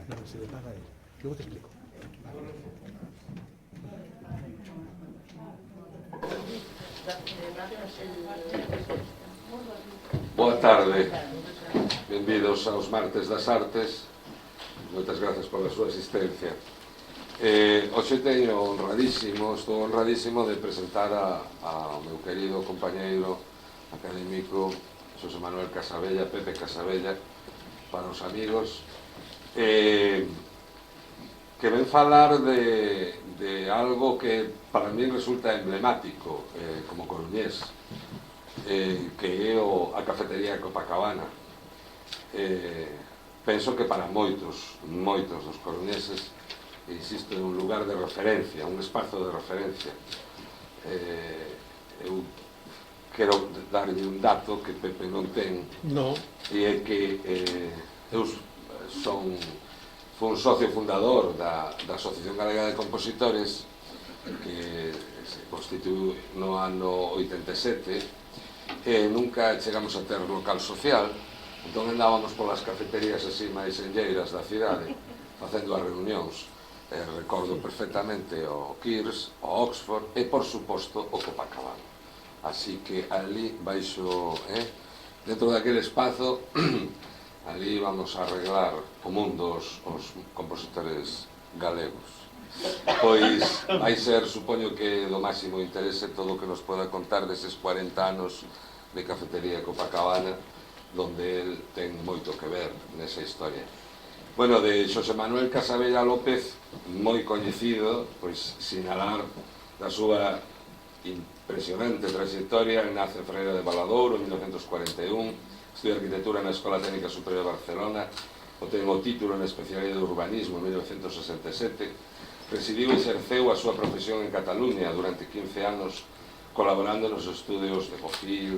No, se le paga a él. Luego te explico. Boa tarde, benvidos aos Martes das Artes. Moitas grazas pola súa asistencia. Hoxe estou honradísimo de presentar ao meu querido compañeiro académico Xosé Manuel Casabella, Pepe Casabella, para os amigos, que ven falar de algo que para mí resulta emblemático como coruñés, que é a cafetería Copacabana. Penso que para moitos dos coruñeses existe un lugar de referencia, un espazo de referencia. Eu quero darlle un dato que Pepe non ten, e é que eu fui un socio fundador da Asociación Galega de Compositores, que se constituiu no ano 87, e nunca chegamos a ter local social. Entón andábamos polas cafeterías así máis enlleiras da cidade facendo as reunións. Recordo perfectamente o Kirs, o Oxford e, por suposto, o Copacabana. Así que ali, baixo, dentro daquele espazo, ali vamos a arreglar o mundo os compositores galegos. Pois vai ser, supoño que do máximo interese todo o que nos poda contar deses 40 anos de cafetería Copacabana, donde el ten moito que ver nesa historia. Bueno, de Xosé Manuel Casabella López, moi coñecido, pois sinalar da súa impresionante trayectoria. Nace en Ferreira de Valadouro en 1941, estudia arquitectura na Escola Técnica Superior de Barcelona, obtén o título en especialidade de urbanismo en 1967, residiu e exerceu a súa profesión en Cataluña durante 15 anos, colaborando nos estudios de Bofill,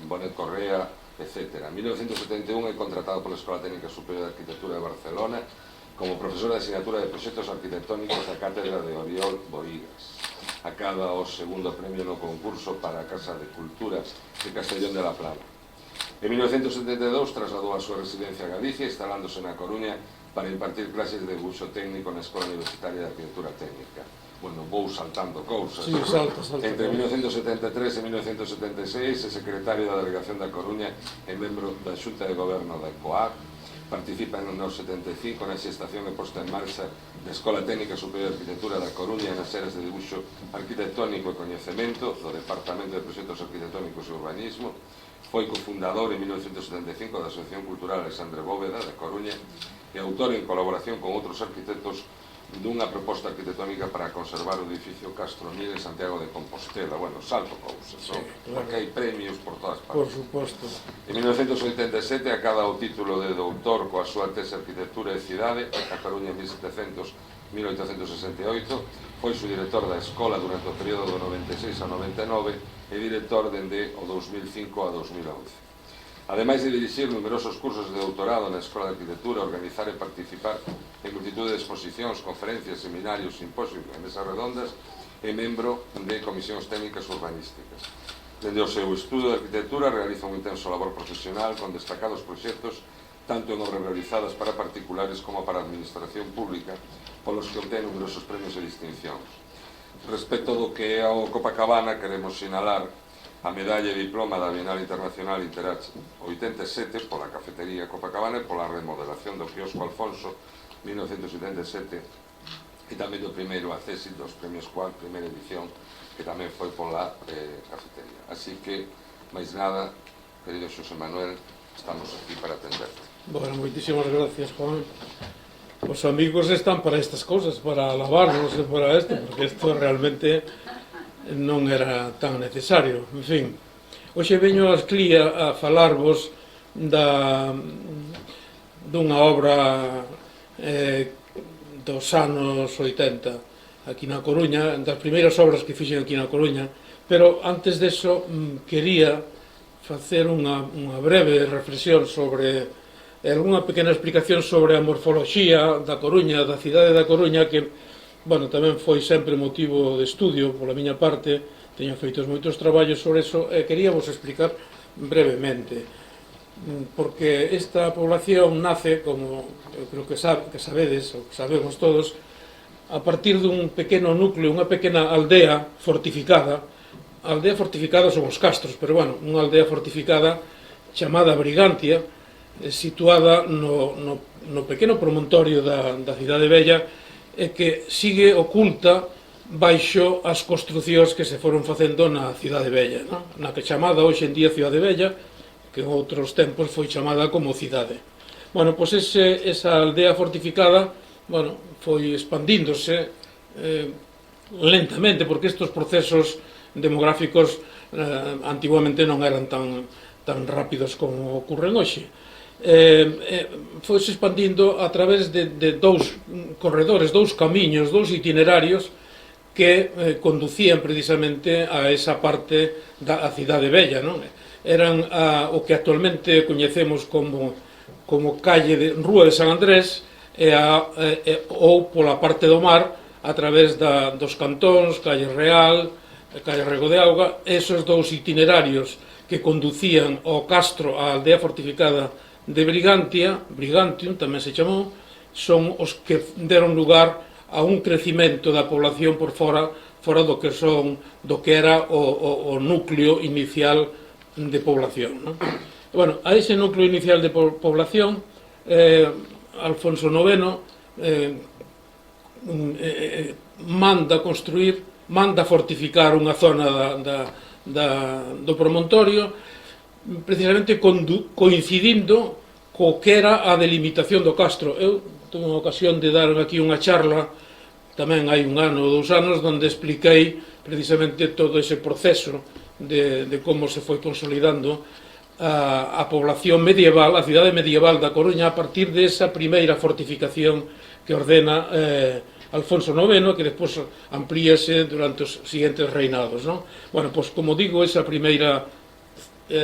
Bonet Correa, etc. En 1971 é contratado pola Escola Técnica Superior de Arquitectura de Barcelona como profesor de asignatura de proxectos arquitectónicos da Cátedra de Oriol Bohigas. Acaba o segundo premio no concurso para a Casa de Cultura de Castellón de la Plana. En 1972 trasladou a súa residencia a Galicia, instalándose na Coruña para impartir clases de debuxo técnico na Escola Universitaria de Arquitectura Técnica. Bueno, vou saltando cousas. Sí, salta. Entre 1973 e 1976 é secretario da Delegación da Coruña e membro da Xunta de Goberno da COAC. Participa en nos 75 na xestación e posta en marcha da Escola Técnica Superior de Arquitectura da Coruña e nas áreas de debuxo arquitectónico e coñecemento do Departamento de Proxectos Arquitectónicos e Urbanismo. Foi cofundador en 1975 da Asociación Cultural Alexandre Bóveda da Coruña e autor en colaboración con outros arquitectos dunha proposta arquitectónica para conservar o edificio Castro Mir en Santiago de Compostela. Bueno, salto cousas, sí, claro. Porque hai premios por todas partes. Por suposto. En 1987 acada o título de doutor coa súa tese Arquitectura e Cidade, a Coruña 1700-1868, foi subdirector da escola durante o período do 96 ao 99 e director dende o 2005 a 2011. Ademais de dirixir numerosos cursos de doutorado na Escola de Arquitectura, organizar e participar en multitude de exposicións, conferencias, seminarios, simposios e mesas redondas, é membro de comisións técnicas urbanísticas. Dende o seu estudo de arquitectura realiza un intenso labor profesional con destacados proxectos tanto en obras realizadas para particulares como para a administración pública, polos que obtén numerosos premios e distincións. Respecto do que é ao Copacabana, queremos sinalar a medalla e diploma da Bienal Internacional Interach 87 pola cafetería Copacabana e pola remodelación do quiosco Alfonso 1977 e tamén do primeiro accésit dos premios Qual, primeira edición, que tamén foi pola cafetería. Así que, máis nada, querido Xosé Manuel, estamos aquí para atenderte. Bueno, moitísimas gracias, Juan. Os amigos están para estas cousas, para alabarnos e para isto, porque isto realmente non era tan necesario. En fin, hoxe veño aquí a falarvos dunha obra dos anos 80 aquí na Coruña, das primeiras obras que fixen aquí na Coruña, pero antes deso quería facer unha breve reflexión sobre algunha pequena explicación sobre a morfoloxía da Coruña, da cidade da Coruña, que bueno, tamén foi sempre motivo de estudio pola miña parte, teño feitos moitos traballos sobre eso e queríamos explicar brevemente. porque esta población nace, como eu creo que sabedes, ou que sabemos todos, a partir dun pequeno núcleo, unha pequena aldea fortificada. A aldea fortificada son os castros, pero bueno, unha aldea fortificada chamada Brigantia, situada no pequeno promontorio da Cidade Vella, e que sigue oculta baixo as construcións que se foron facendo na Cidade Vella, na que chamada hoxe en día Cidade Vella, que en outros tempos foi chamada como cidade. Bueno, pois esa aldea fortificada, bueno, foi expandíndose lentamente, porque estes procesos demográficos antiguamente non eran tan rápidos como ocurren hoxe. Foise expandindo a través de dous corredores, dous camiños, dous itinerarios que conducían precisamente a esa parte da Cidade Vella, non? Eran o que actualmente coñecemos como Rúa de San Andrés, ou pola parte do mar a través dos cantóns, Calle Real, Calle Rego de Auga. Esos dous itinerarios que conducían ao castro, á aldea fortificada de Brigantia, Brigantium tamén se chamou, son os que deron lugar a un crecimento da población por fora do que era o núcleo inicial de población, non? Bueno, a ese núcleo inicial de población, Alfonso IX manda construir, manda fortificar unha zona do promontorio, precisamente coincidindo co que era a delimitación do castro. Eu tuve unha ocasión de dar aquí unha charla, tamén hai un ano ou 2 anos, onde expliquei precisamente todo ese proceso de como se foi consolidando a población medieval, a cidade medieval da Coruña, a partir desa primeira fortificación que ordena Alfonso IX, que despois amplíase durante os seguintes reinados, non? Bueno, pois como digo, esa primeira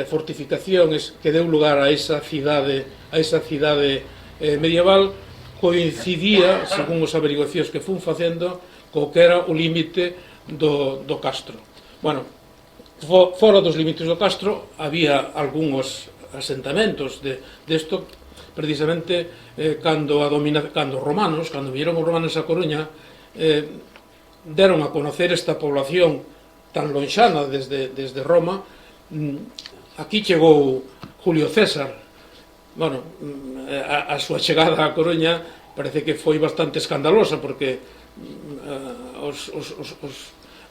fortificación que deu lugar a esa cidade medieval coincidía, según as averiguacións que fun facendo, co que era o límite do castro. Bueno, fora dos límites do castro había algúns asentamentos desto, precisamente cando viñeron os romanos a Coruña, deron a conocer esta población tan lonxana desde Roma. Aquí chegou Julio César. Bueno, a súa chegada a Coruña parece que foi bastante escandalosa, porque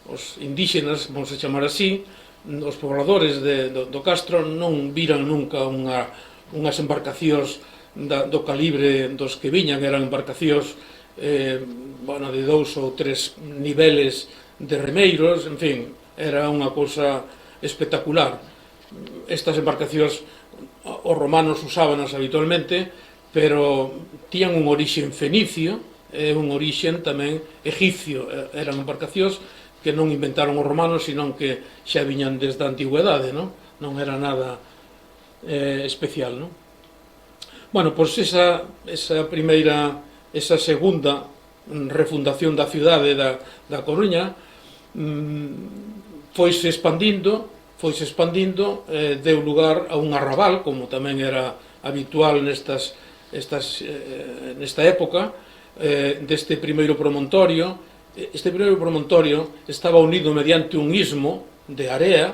os indígenas, vamos a chamar así, os pobladores do castro non viran nunca unhas embarcacións do calibre dos que viñan. Eran embarcacións de 2 ou 3 niveles de remeiros, en fin, era unha cousa espectacular. Estas embarcacións os romanos usábanas habitualmente, pero tían un orixen fenicio e un orixen tamén egipcio. Eran embarcacións que non inventaron os romanos, sino que xa viñan desde a antigüedade, non era nada especial, non? Bueno, pois esa segunda refundación da cidade da Coruña foise expandindo, deu lugar a un arrabal, como tamén era habitual nesta época, deste primeiro promontorio. Este primeiro promontorio estaba unido mediante un istmo de area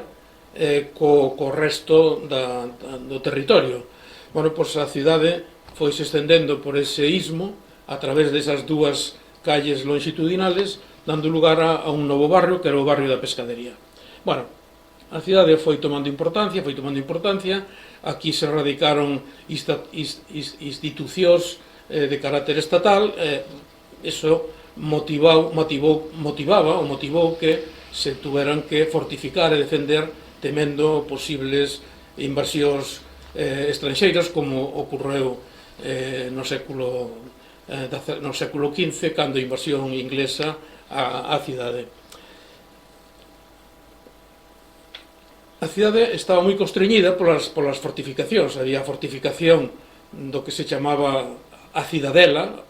co resto do territorio. Bueno, pois a cidade foi se estendendo por ese istmo a través desas dúas calles longitudinales, dando lugar a un novo barrio, que era o barrio da Pescadería. Bueno, a cidade foi tomando importancia. Aquí se radicaron institucións de carácter estatal. Eso motivou que se tuveran que fortificar e defender, temendo posibles invasións estranxeiras, como ocorreu no século XV, cando a invasión inglesa á cidade. A cidade estaba moi constreñida polas fortificacións. Había a fortificación do que se chamaba a Cidadela,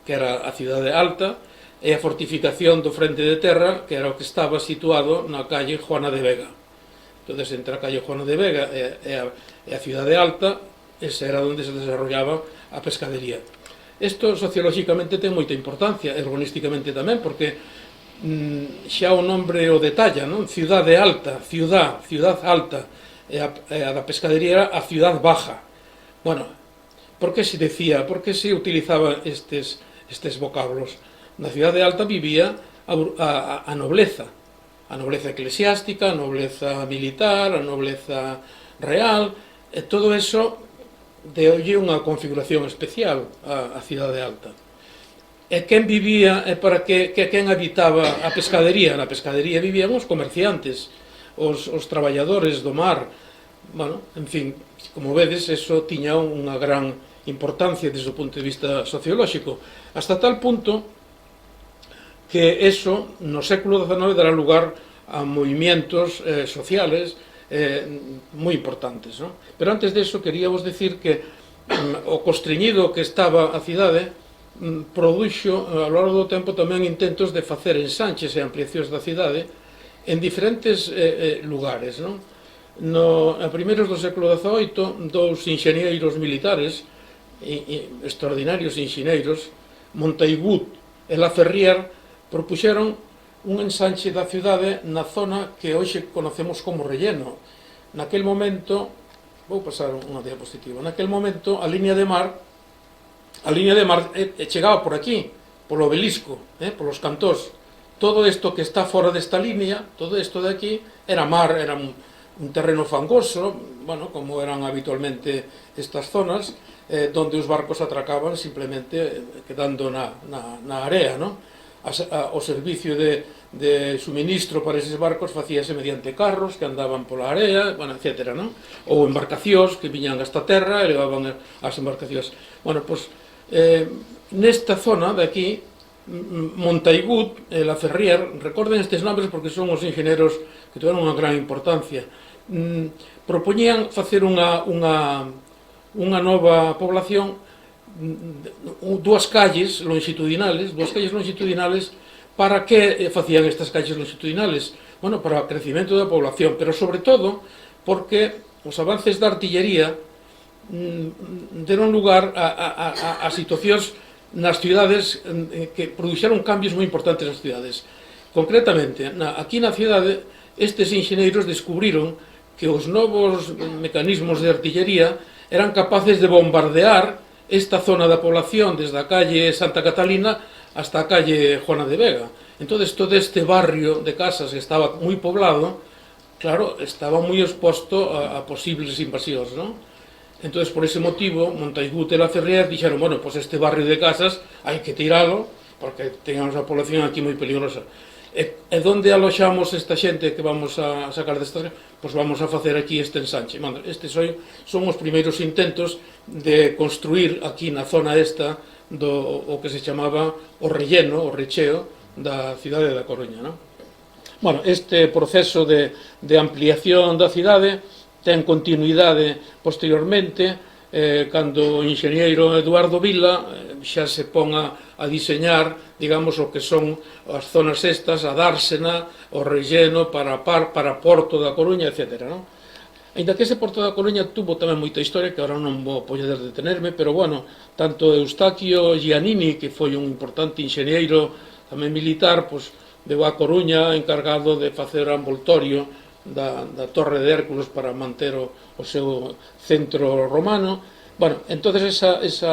que era a cidade alta, e a fortificación do frente de terra, que era o que estaba situado na calle Juana de Vega. Entonces, entre a calle Juana de Vega e a Cidade Alta, ese era onde se desarrollaba a pescadería. Isto sociolóxicamente ten moita importancia, urbanísticamente tamén, porque xa o nombre o detalla, non? Cidade Alta, ciudad alta, e a da pescadería era a ciudad baja. Bueno, por que se decía, por que se utilizaban estes vocablos? Na cidade alta vivía a nobleza eclesiástica, a nobleza militar, a nobleza real, e todo eso deulle unha configuración especial á cidade alta. E quen vivía, e para que quen habitaba a pescadería? Na pescadería vivían os comerciantes, os traballadores do mar. Bueno, en fin, como vedes, eso tiña unha gran importancia desde o punto de vista sociolóxico, hasta tal punto que eso no século XIX dará lugar a movimientos sociales moi importantes, non? Pero antes de eso queríamos decir que o constreñido que estaba a cidade produxo ao longo do tempo tamén intentos de facer ensanches e ampliacións da cidade en diferentes lugares, non? A primeiros do século XVIII, dous enxeñeiros militares, extraordinarios enxeneiros, Montaigut e Laferrière, propuxeron un ensanche da cidade na zona que hoxe conocemos como Relleno. Naquel momento, vou pasar unha diapositiva, naquel momento a liña de mar chegaba por aquí, polo obelisco, polos cantós. Todo isto que está fora desta liña, todo isto de aquí, era mar, era un terreno fangoso, bueno, como eran habitualmente estas zonas, donde os barcos atracaban simplemente quedando na area, non? O servicio de suministro para eses barcos facíase mediante carros que andaban pola area, bueno, etc., non? Ou embarcacións que viñan hasta terra e levaban as embarcacións. Bueno, pois, nesta zona de aquí, Montaigut e Laferrière, recorden estes nombres porque son os enxeneros que tiveron unha gran importancia, propoñían facer unha nova población, dúas calles longitudinales. Para que facían estas calles longitudinales? Bueno, para o crecimento da población, pero sobre todo porque os avances da artillería deron lugar a situacións nas cidades que produxeron cambios moi importantes nas cidades. Concretamente, aquí na cidade, estes enxeneiros descubriron que os novos mecanismos de artillería eran capaces de bombardear esta zona da población desde a calle Santa Catalina hasta a calle Juana de Vega. Entón, todo este barrio de casas que estaba moi poblado, claro, estaba moi exposto a posibles invasións, non? Entón, por ese motivo, Montaigut e Laferrière dixeron, bueno, pois este barrio de casas hai que tiralo, porque teñamos a población aquí moi peligrosa. E onde aloxamos esta xente que vamos a sacar destas? Pois vamos a facer aquí este ensanche. Estes son os primeiros intentos de construir aquí na zona esta o que se chamaba o relleno, o recheo da cidade da Coruña, non? Bueno, este proceso de ampliación da cidade ten continuidade posteriormente, cando o enxeñeiro Eduardo Vila xa se pon a diseñar, digamos, o que son as zonas estas, a Dársena, o relleno para Porto da Coruña, etc., non? Ainda que ese Porto da Coruña tuvo tamén moita historia, que agora non vou poder detenerme, pero, bueno, tanto Eustaquio Giannini, que foi un importante enxeñeiro tamén militar, pois, deu a Coruña encargado de facer o envoltorio da Torre de Hércules para manter o seu centro romano. Bueno, entonces ese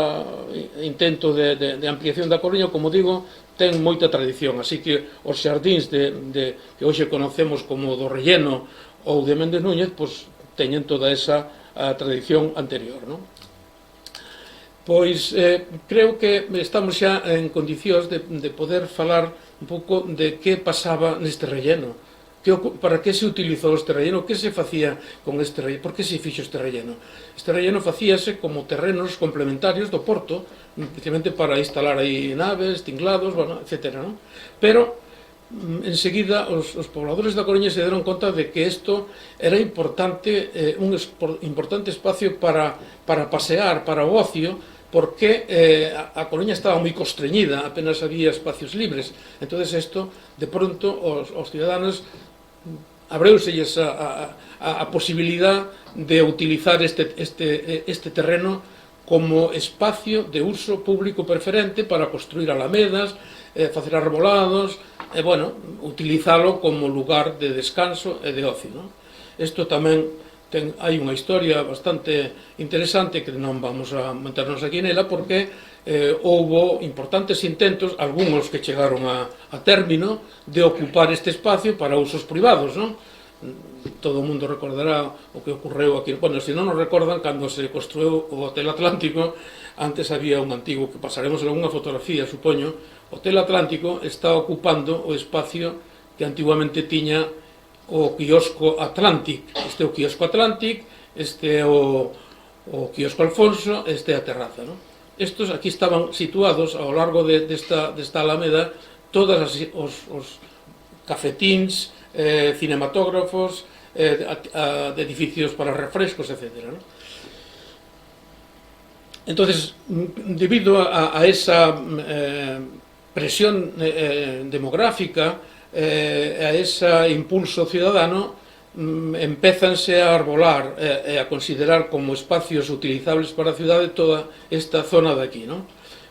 intento de ampliación da Coruña, como digo, ten moita tradición, así que os xardíns que hoxe conocemos como do Relleno ou de Méndez Núñez, pois teñen toda esa tradición anterior, non? Pois creo que estamos xa en condicións de poder falar un pouco de que pasaba neste relleno, para que se utilizou este relleno, que se facía con este relleno, por que se fixo este relleno. Este relleno facíase como terrenos complementarios do porto, especialmente para instalar aí naves, tinglados, bueno, etc., non? Pero enseguida os pobladores da Coruña se deron conta de que isto era importante, un importante espacio para pasear, para o ocio, porque a Coruña estaba moi constreñida, apenas había espacios libres. Entón, isto, de pronto, os ciudadanos abreuselles a posibilidad de utilizar este terreno como espacio de uso público preferente para construir alamedas, facer arbolados, bueno, utilizalo como lugar de descanso e de ocio, non? Isto tamén hai unha historia bastante interesante que non vamos a meternos aquí nela porque houbo importantes intentos, algúns que chegaron a término, de ocupar este espacio para usos privados, non? Todo o mundo recordará o que ocorreu aquí. Bueno, se non nos recordan, cando se construiu o Hotel Atlántico, antes había un antigo, que pasaremos en unha fotografía, supoño. O Hotel Atlántico está ocupando o espacio que antiguamente tiña o quiosco Atlantic. Este é o quiosco Atlantic, este é o quiosco Alfonso, este é a terraza, non? Estos aquí estaban situados ao largo desta alameda todos os cafetíns, cinematógrafos, de edificios para refrescos, etc. ¿no? Entonces, debido a esa presión demográfica, a ese impulso ciudadano, empézanse a arbolar e a considerar como espacios utilizables para a cidade toda esta zona de aquí, non?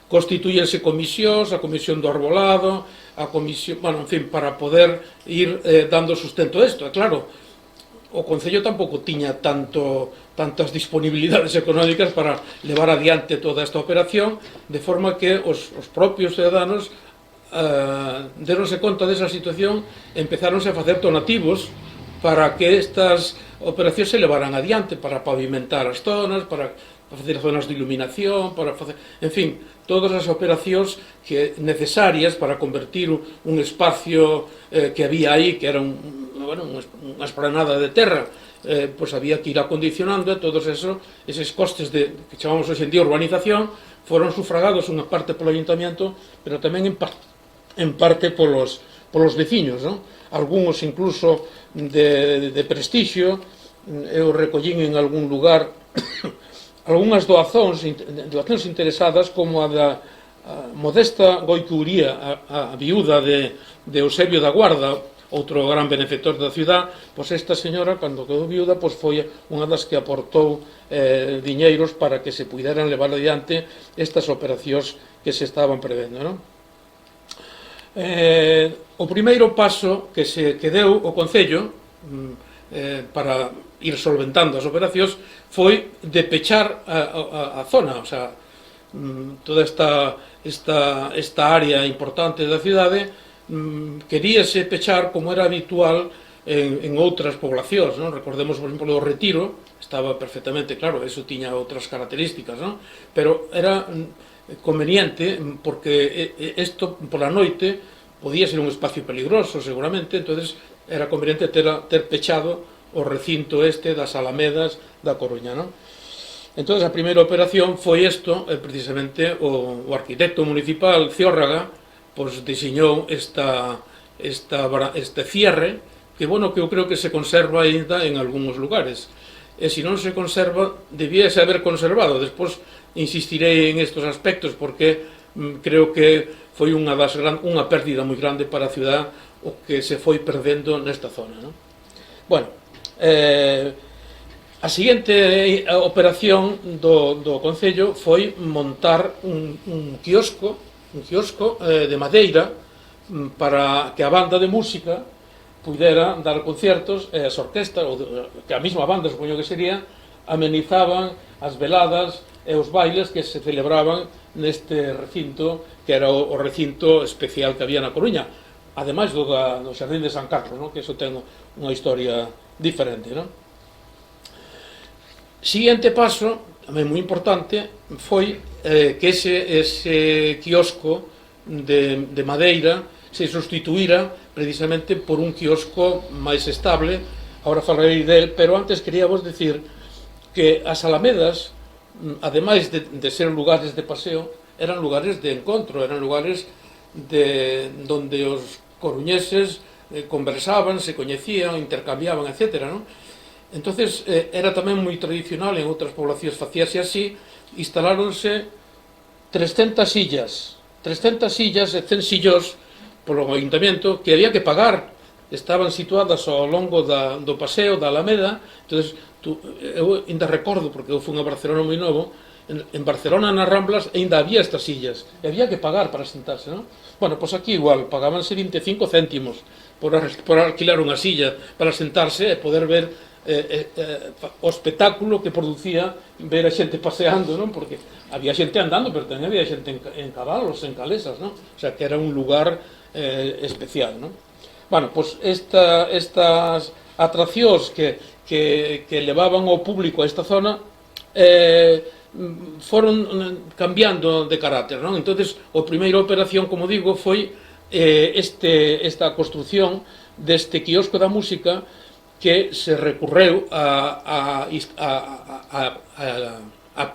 Constitúyense comisións, a comisión do arbolado, a comisión, bueno, en fin, para poder ir dando sustento a isto. E claro, o Concello tampouco tiña tantas disponibilidades económicas para levar adiante toda esta operación, de forma que os propios ciudadanos deronse conta desa situación e empezáronse a facer donativos para que estas operacións se levaran adiante, para pavimentar as zonas, para facer zonas de iluminación, para facer, en fin, todas as operacións necesarias para convertir un espacio que había aí, que era unha esplanada de terra, pois había que ir acondicionando, e todos eses costes que chamamos hoxe en día urbanización foron sufragados unha parte polo ayuntamiento, pero tamén en parte polos veciños, non? Algúns incluso de prestixio. Eu recollín en algún lugar algunhas doazóns interesadas, como a da Modesta Goicuría, a viúda de Eusebio da Guarda, outro gran benefactor da ciudad. Pois esta señora, cando quedou viúda, pois foi unha das que aportou diñeiros para que se puderan levar adiante estas operacións que se estaban prevendo, non? O primeiro paso que deu o Concello para ir solventando as operacións foi de pechar a zona, o sea, toda esta área importante da cidade queríase pechar como era habitual en outras poblacións, non? Recordemos, por exemplo, o Retiro, estaba perfectamente claro, eso tiña outras características, non? Pero era conveniente, porque isto pola noite podía ser un espacio peligroso seguramente, entonces era conveniente ter pechado o recinto das Alamedas da Coruña, non? Entonces a primeira operación foi isto, precisamente o arquitecto municipal Ciórraga pois diseñou este cierre que, bueno, que eu creo que se conserva ainda en algúns lugares, e se non se conserva, debíase haber conservado. Despois insistirei en estes aspectos, porque creo que foi unha pérdida moi grande para a ciudad o que se foi perdendo nesta zona, non? Bueno, a seguinte operación do Concello foi montar un quiosco de madeira para que a banda de música pudera dar concertos, e as orquestas, ou que a mesma banda, supoño que sería, amenizaban as veladas e os bailes que se celebraban neste recinto, que era o recinto especial que había na Coruña, ademais do Xardín de San Carlos, non? Que iso ten unha historia diferente, non? Seguinte paso, tamén moi importante, foi que ese quiosco de madeira se sustituíra precisamente por un quiosco máis estable. Agora falarei del, pero antes quería vos decir que as alamedas, ademais de ser lugares de paseo, eran lugares de encontro, eran lugares donde os coruñeses conversaban, se coñecían, intercambiaban, etc., non? Entonces era tamén moi tradicional, en outras poblacións facíase así, instaláronse 300 sillas e 100 sillós polo ayuntamiento, que había que pagar, estaban situadas ao longo do paseo da Alameda. Entonces, eu ainda recordo, porque eu fui a Barcelona moi novo, en Barcelona, nas Ramblas, ainda había estas sillas, e había que pagar para sentarse, non? Bueno, pois aquí igual, pagabanse 25 céntimos por alquilar unha silla para sentarse e poder ver o espectáculo que producía ver a xente paseando, non? Porque había xente andando, pero tamén había xente en cabalos, en calesas, non? O sea, que era un lugar especial, non? Bueno, pois estas atraccións que levaban ao público a esta zona foron cambiando de carácter, non? Entonces, a primeira operación, como digo, foi esta construción deste quiosco da música, que se recurreu a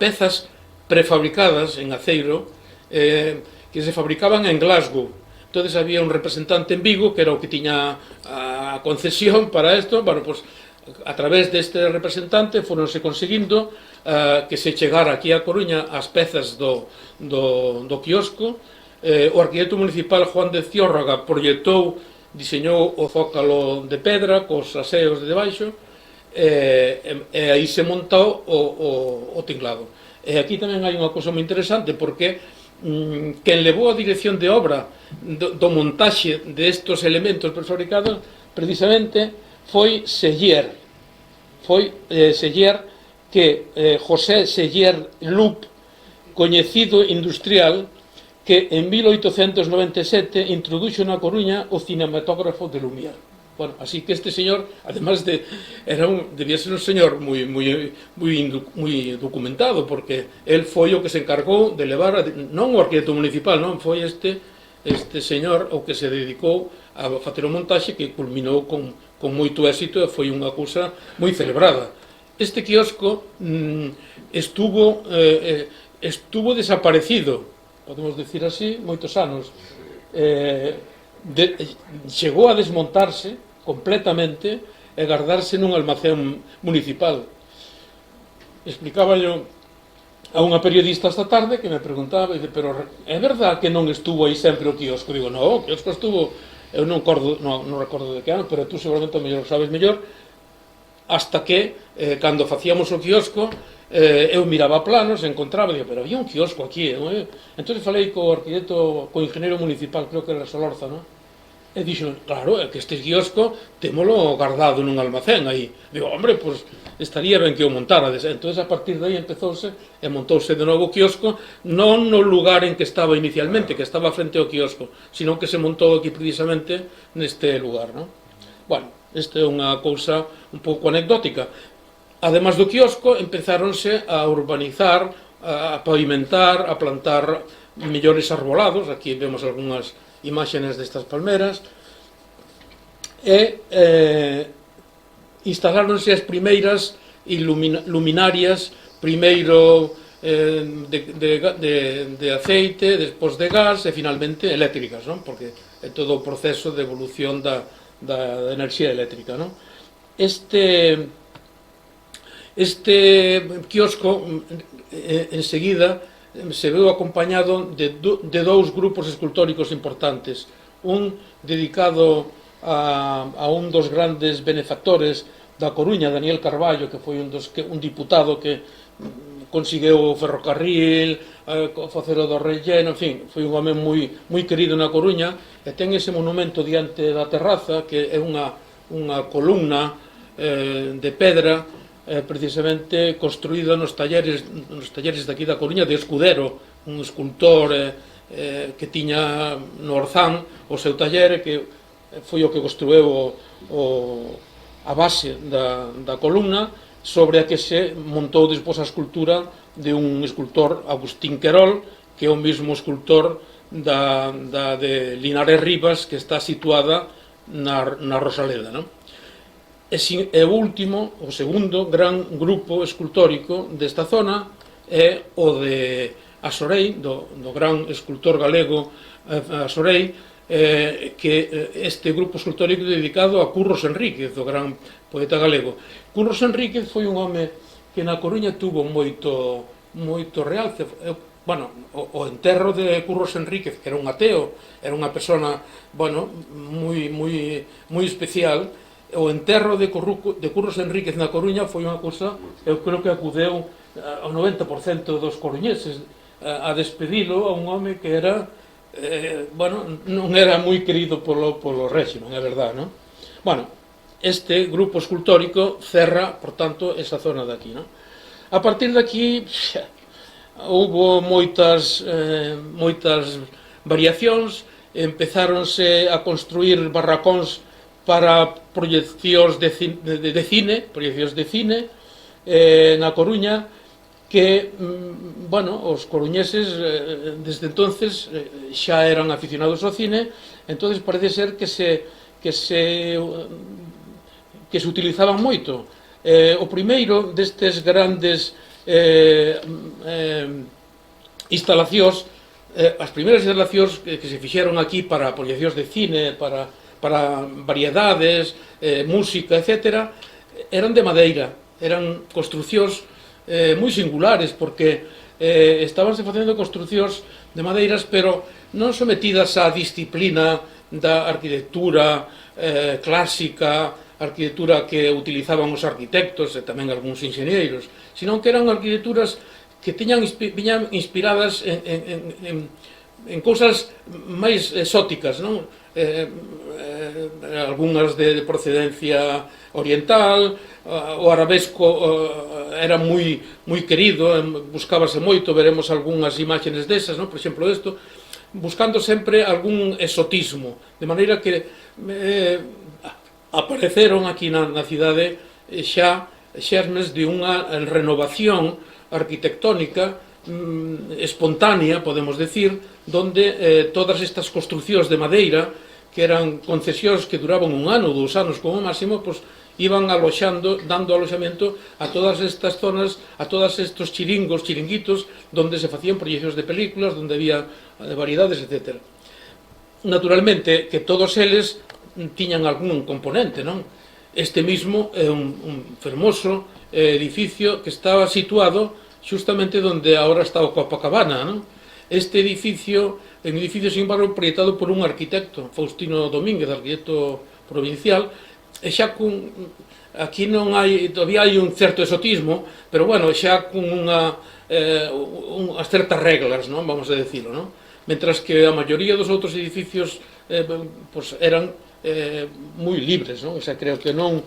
pezas prefabricadas en aceiro que se fabricaban en Glasgow. Entonces había un representante en Vigo que era o que tiña a concesión para isto. Bueno, pues a través deste representante foronse conseguindo que se chegara aquí a Coruña as pezas do quiosco. O arquitecto municipal Juan de Ciórraga diseñou o zócalo de pedra cos aseos de debaixo, e aí se montou o tinglado. E aquí tamén hai unha cousa moi interesante, porque quen levou a dirección de obra do montaxe destes elementos prefabricados precisamente foi Sellier, que José Sellier Lup, coñecido industrial, que en 1897 introduxo na Coruña o cinematógrafo de Lumière. Bueno, así que este señor, además debía ser un señor moi documentado, porque él foi o que se encargou de levar, non o arquitecto municipal, non, foi este señor o que se dedicou a facer o montaxe, que culminou con moito éxito e foi unha cousa moi celebrada. Este quiosco estuvo desaparecido, podemos decir así, moitos anos. Chegou a desmontarse completamente e guardarse nun almacén municipal. Explicaba yo a unha periodista esta tarde que me preguntaba, pero é verdad que non estuvo aí sempre o quiosco? Digo, non, o quiosco estuvo, eu non recordo de que ano, pero tú seguramente mellor sabes mellor, hasta que, cando facíamos o quiosco, eu miraba planos e encontraba, digo, pero había un quiosco aquí, entón falei co arquitecto, co ingeniero municipal, creo que era Solorza, non? E dixo, claro, é que este quiosco témolo guardado nun almacén aí. Digo, hombre, pois estaría ben que o montarades. Entón, a partir de aí empezouse e montouse de novo o quiosco, non no lugar en que estaba inicialmente, que estaba frente ao quiosco, sino que se montou aquí precisamente neste lugar, non? Bueno, esta é unha cousa un pouco anecdótica. Ademais do quiosco, empezáronse a urbanizar, a pavimentar, a plantar mellores arbolados. Aquí vemos algunhas imaxes destas palmeras. E instaláronse as primeiras luminarias, primeiro de aceite, despois de gas e finalmente eléctricas, non? Porque é todo o proceso de evolución da enerxía eléctrica, non? Este quiosco enseguida se veu acompañado de dous grupos escultóricos importantes, un dedicado a un dos grandes benefactores da Coruña, Daniel Carballo, que foi un diputado que conseguiu o ferrocarril, facer o do relleno, en fin, foi un home moi querido na Coruña, e ten ese monumento diante da terraza, que é unha columna de pedra, precisamente construída nos talleres de aquí da Coruña, de Escudero, un escultor que tiña no Orzán o seu taller, que foi o que construiu a base da columna, sobre a que se montou despois a escultura de un escultor, Agustín Querol, que é o mesmo escultor de Linares Rivas, que está situada na Rosaleda, non? E o último, o segundo gran grupo escultórico desta zona é o de Asorei, do gran escultor galego Asorei, que este grupo escultórico é dedicado a Curros Enríquez, o gran poeta galego. Curros Enríquez foi un home que na Coruña tuvo moito realce. bueno, o enterro de Curros Enríquez, que era un ateo, era unha persona, bueno, moi especial. O enterro de Curros Enríquez na Coruña foi unha cousa, eu creo que acudeu ao 90% dos coruñeses a despedilo a un home que era, bueno, non era moi querido polo réximen, é verdade, non? Bueno, este grupo escultórico cerra, por tanto, esa zona de aquí, non? A partir de aquí, houbo moitas variacións, empezáronse a construir barracóns para proyeccións de cine, na Coruña, que, bueno, os coruñeses desde entonces xa eran aficionados ao cine, entonces parece ser que se utilizaban moito. O primeiro destes grandes instalacións, as primeiras instalacións que se fixeron aquí para proyeccións de cine, para variedades, música, etc., eran de madeira, eran construcións moi singulares, porque estabanse facendo construcións de madeiras, pero non sometidas á disciplina da arquitectura clásica, arquitectura que utilizaban os arquitectos e tamén algúns inxeñeiros, sino que eran arquitecturas que viñan inspiradas en cousas máis exóticas, non? Algúnas de procedencia oriental, o arabesco era moi querido, buscábase moito, veremos algunhas imágenes desas, non? Por exemplo, isto, buscando sempre algún exotismo, de maneira que apareceron aquí na cidade xa xermes de unha renovación arquitectónica espontánea, podemos decir, donde todas estas construcións de madeira, que eran concesións que duraban 1 ano, 2 anos como máximo, pues iban aloxando, dando aloxamento a todas estas zonas, a todos estos chiringuitos, donde se facían proyeccións de películas, donde había variedades, etc. Naturalmente, que todos eles tiñan algún componente, non? Este mismo é un fermoso edificio que estaba situado justamente donde ahora está o Copacabana, non? Este edificio é un edificio, sin embargo, proyectado por un arquitecto, Faustino Domínguez, arquitecto provincial, e xa aquí non hai, todavía hai un certo exotismo, pero bueno, xa con unhas certas reglas, non? Vamos a decirlo, non? Mentras que a maioría dos outros edificios pues eran moi libres, non? O sea, creo que non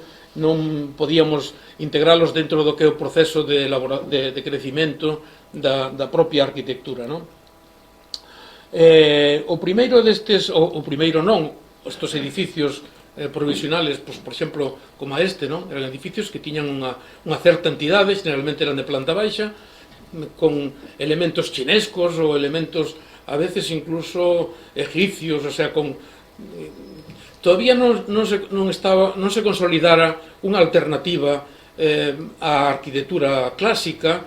podíamos integralos dentro do que é o proceso de crecimento da propia arquitectura, non? O primeiro destes, o primeiro non, estes edificios provisionales, pues, por exemplo, como este, non? Eran edificios que tiñan unha certa entidade, generalmente eran de planta baixa, con elementos chinescos ou elementos, a veces incluso egipcios, o sea, con... Todavía non se consolidara unha alternativa á arquitectura clásica,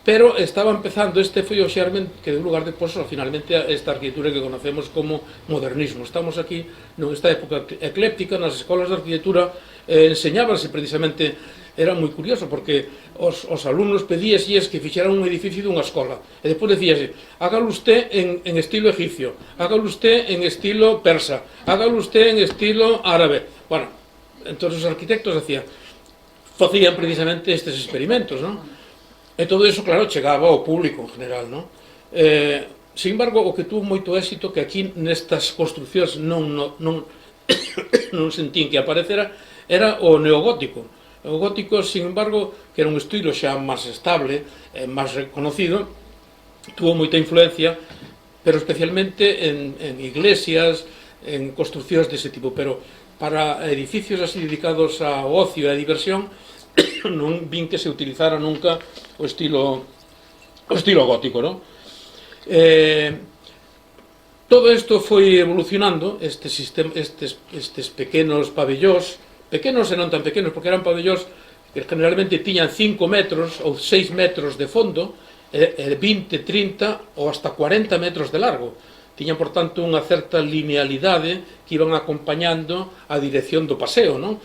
pero estaba empezando, este foi o xermen que deu lugar depois finalmente a esta arquitectura que conocemos como modernismo. Estamos aquí nesta época ecléptica, nas escolas de arquitectura enseñábanse precisamente, era moi curioso porque os alumnos pedíaselles que fixeran un edificio dunha escola e depois decíase, hágalo usted en estilo egipcio, hágalo usted en estilo persa, hágalo usted en estilo árabe. Bueno, entón os arquitectos facían precisamente estes experimentos, non? E todo iso, claro, chegaba ao público en general, non? Sin embargo, o que tuvo moito éxito, que aquí nestas construcións non sentín que aparecera, era o neogótico. O gótico, sin embargo, que era un estilo xa máis estable, máis reconocido, tuvo moita influencia, pero especialmente en iglesias, en construcións dese tipo, pero para edificios así dedicados ao ocio e a diversión, non vin que se utilizara nunca o estilo gótico, non? Todo isto foi evolucionando, estes pequenos pabellós, pequenos e non tan pequenos, porque eran pabellós que generalmente tiñan 5 metros ou 6 metros de fondo, 20, 30 ou hasta 40 metros de largo. Tiñan, por tanto, unha certa linealidade que iban acompañando a dirección do paseo, non?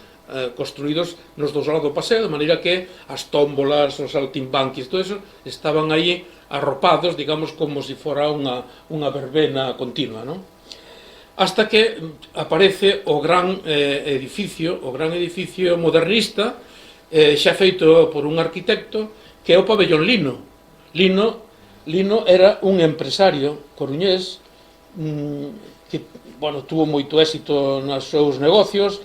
construídos nos dos lados do paseo, de maneira que as tómbolas, os saltimbanquis, todo eso, estaban aí arropados, digamos, como se fora unha verbena continua, non? Hasta que aparece o gran edificio modernista, xa feito por un arquitecto, que é o pabellón Lino. Lino era un empresario coruñés que, bueno, tuvo moito éxito nos seus negocios,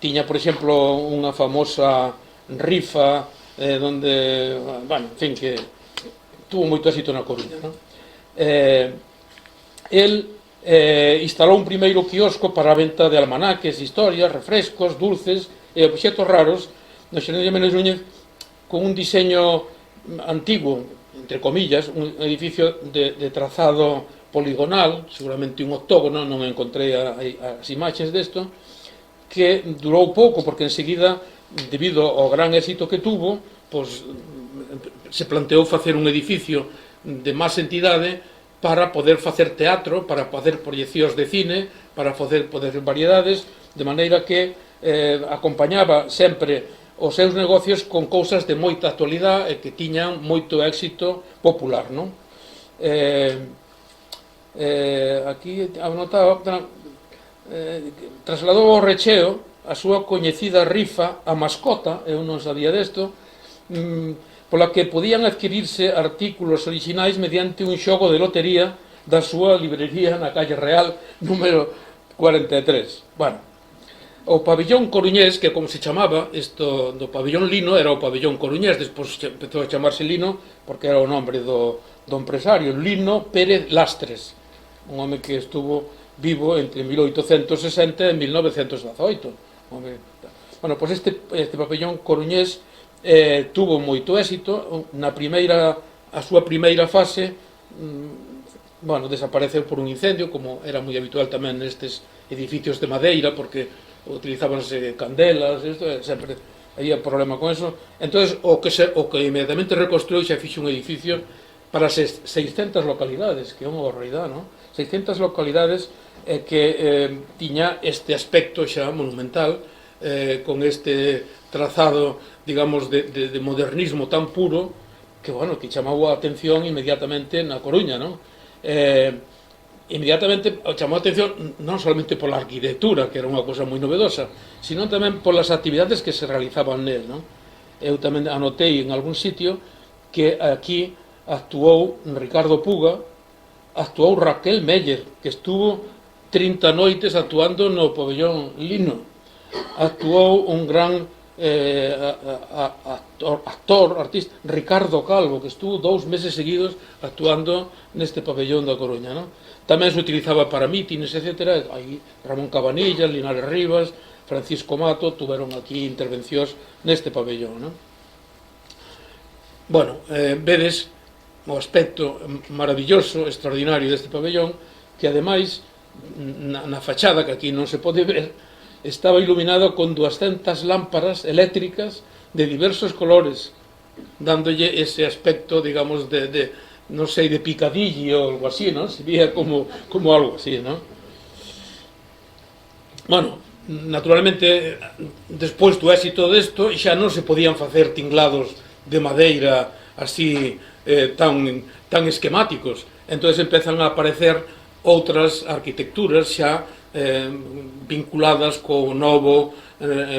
tiña, por exemplo, unha famosa rifa donde, bueno, en fin, que tuvo moito éxito na Coruña, non? El instalou un primeiro quiosco para a venta de almanaques, historias, refrescos, dulces e obxetos raros no Xeronimo de Méndez Núñez, con un diseño antigo, entre comillas, un edificio de trazado poligonal, seguramente un octógono, non encontrei as imaxes desto, que durou pouco, porque enseguida, debido ao gran éxito que tuvo, pois, se planteou facer un edificio de máis entidade para poder facer teatro, para poder proyeccións de cine, para poder variedades, de maneira que acompañaba sempre os seus negocios con cousas de moita actualidade e que tiñan moito éxito popular, non? Aquí anotaba, trasladou ao Recheo a súa coñecida rifa a mascota, eu non sabía desto, pola que podían adquirirse artículos orixinais mediante un xogo de lotería da súa librería na calle Real número 43. Bueno, o pabellón coruñés, que como se chamaba, isto do pabellón Lino era o pabellón coruñés, despois empezou a chamarse Lino porque era o nombre do empresario, Lino Pérez Lastres, un home que estuvo vivo entre 1860 e 1918. Bueno, pois este pabellón coruñés tuvo moito éxito. A súa primeira fase, bueno, desapareceu por un incendio, como era moi habitual tamén nestes edificios de madeira, porque utilizábanse candelas, sempre había problema con eso. Entonces, o que inmediatamente reconstruiu xa fixo un edificio para 600 localidades, que é unha barbaridade, non? 600 localidades que tiña este aspecto xa monumental, con este trazado, digamos, de modernismo tan puro, que, bueno, que chamou a atención inmediatamente na Coruña, non? Inmediatamente chamou a atención non solamente pola arquitectura, que era unha cosa moi novedosa, sino tamén polas actividades que se realizaban nel, non? Eu tamén anotei en algún sitio que aquí actuou Ricardo Puga, actuou Raquel Meller, que estuvo 30 noites actuando no pabellón Lino, actuou un gran artista, Ricardo Calvo, que estuvo 2 meses seguidos actuando neste pabellón da Coruña, non? Tamén se utilizaba para mítines, etc. Aí Ramón Cabanillas, Linares Rivas, Francisco Mato tuveron aquí intervencións neste pabellón, non? Bueno, vedes o aspecto maravilloso, extraordinario deste pabellón, que ademais na fachada, que aquí non se pode ver, estaba iluminado con 200 lámparas eléctricas de diversos colores, dándolle ese aspecto, digamos, non sei, de picadillo ou algo así, non? Se veía como algo así, non? Bueno, naturalmente, despois do éxito desto, xa non se podían facer tinglados de madeira así tan esquemáticos. Entón empezan a aparecer outras arquitecturas xa vinculadas co novo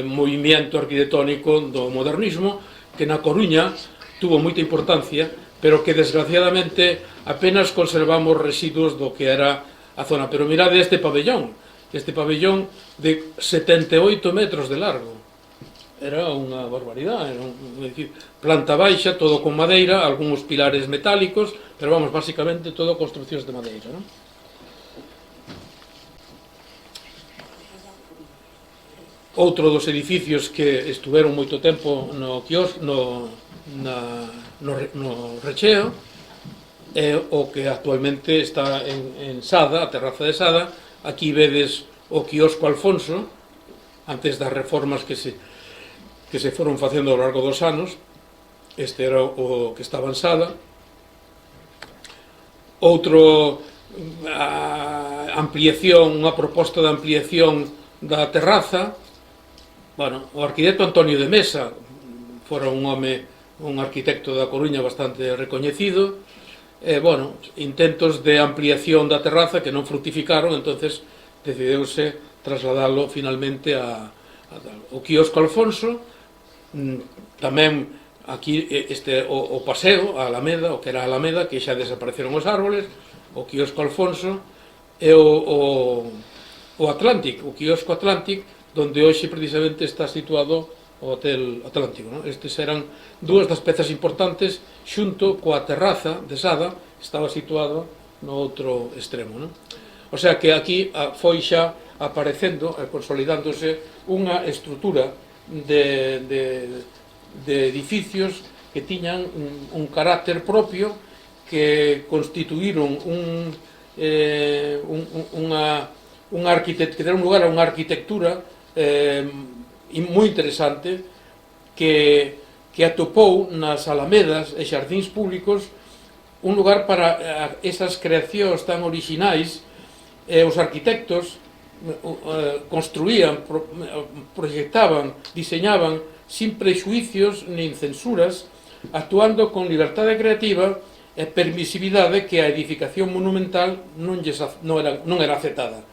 movimento arquitectónico do modernismo, que na Coruña tuvo moita importancia, pero que desgraciadamente apenas conservamos residuos do que era a zona. Pero mirade este pabellón de 78 metros de largo, era unha barbaridade, era un edificio, planta baixa, todo con madeira, algúns pilares metálicos, pero vamos, basicamente todo construccións de madeira, non? Outro dos edificios que estuveron moito tempo no Recheo é o que actualmente está en Sada, a terraza de Sada. Aquí vedes o quiosco Alfonso, antes das reformas que se foron facendo ao largo dos anos. Este era o que estaba en Sada. Outro ampliación, unha proposta de ampliación da terraza, Bueno, o arquitecto Antonio de Mesa fora un home, un arquitecto da Coruña bastante recoñecido, bueno, intentos de ampliación da terraza que non fructificaron, entonces decidiuse trasladalo finalmente o quiosco Alfonso, tamén aquí o paseo, a Alameda, o que era a Alameda, que xa desapareceron os árboles, o quiosco Alfonso e o Atlantic, o quiosco Atlantic, donde hoxe precisamente está situado o Hotel Atlántico, non? Estes eran dúas das pezas importantes, xunto coa terraza de Sada, estaba situado no outro extremo, non? O sea que aquí foi xa aparecendo, consolidándose unha estrutura de edificios que tiñan un carácter propio, que constituíron unha arquitectura, que deron lugar a unha arquitectura moi interesante que atopou nas alamedas e xardíns públicos un lugar para esas creacións tan orixinais. Os arquitectos construían, proyectaban, diseñaban sin prexuicios nin censuras, actuando con liberdade creativa e permisividade que a edificación monumental non era aceptada.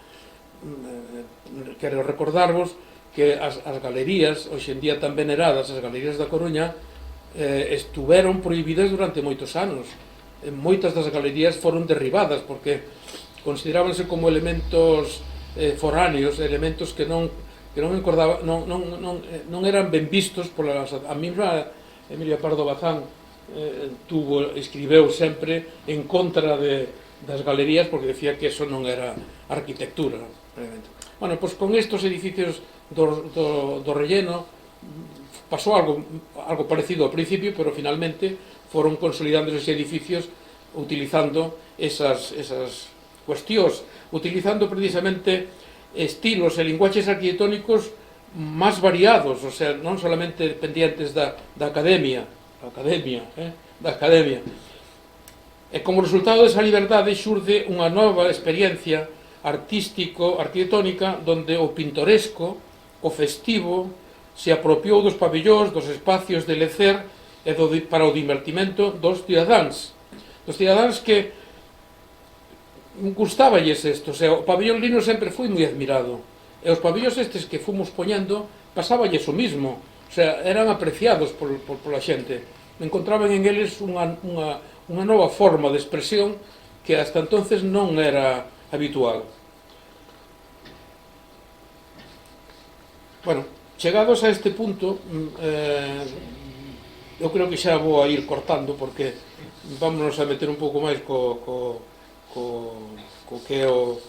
Quero recordarvos que as galerías, hoxe en día tan veneradas, as galerías da Coruña, estuveron prohibidas durante moitos anos. Moitas das galerías foron derribadas porque considerábanse como elementos foráneos, elementos que non eran ben vistos polas... A mesma Emilia Pardo Bazán escribeu sempre en contra das galerías porque decía que eso non era arquitectura. Bueno, pois con estos edificios do relleno pasou algo parecido ao principio, pero finalmente foron consolidando esos edificios utilizando esas cuestións, utilizando precisamente estilos e linguaxes arquitectónicos máis variados, o sea, non solamente pendientes da academia. E como resultado desa liberdade xurde unha nova experiencia artístico-arquitectónica donde o pintoresco, o festivo, se apropiou dos pabellóns, dos espacios de lecer e para o divertimento dos cidadáns que gustáballes isto. O sea, o pabellón Lino sempre foi moi admirado e os pabellóns estes que fomos poñendo pasáballes o mismo, o sea, eran apreciados pola xente, encontraban en eles unha nova forma de expresión que hasta entonces non era habitual. Bueno, chegados a este punto, eu creo que xa vou a ir cortando porque vámonos a meter un pouco máis co que é o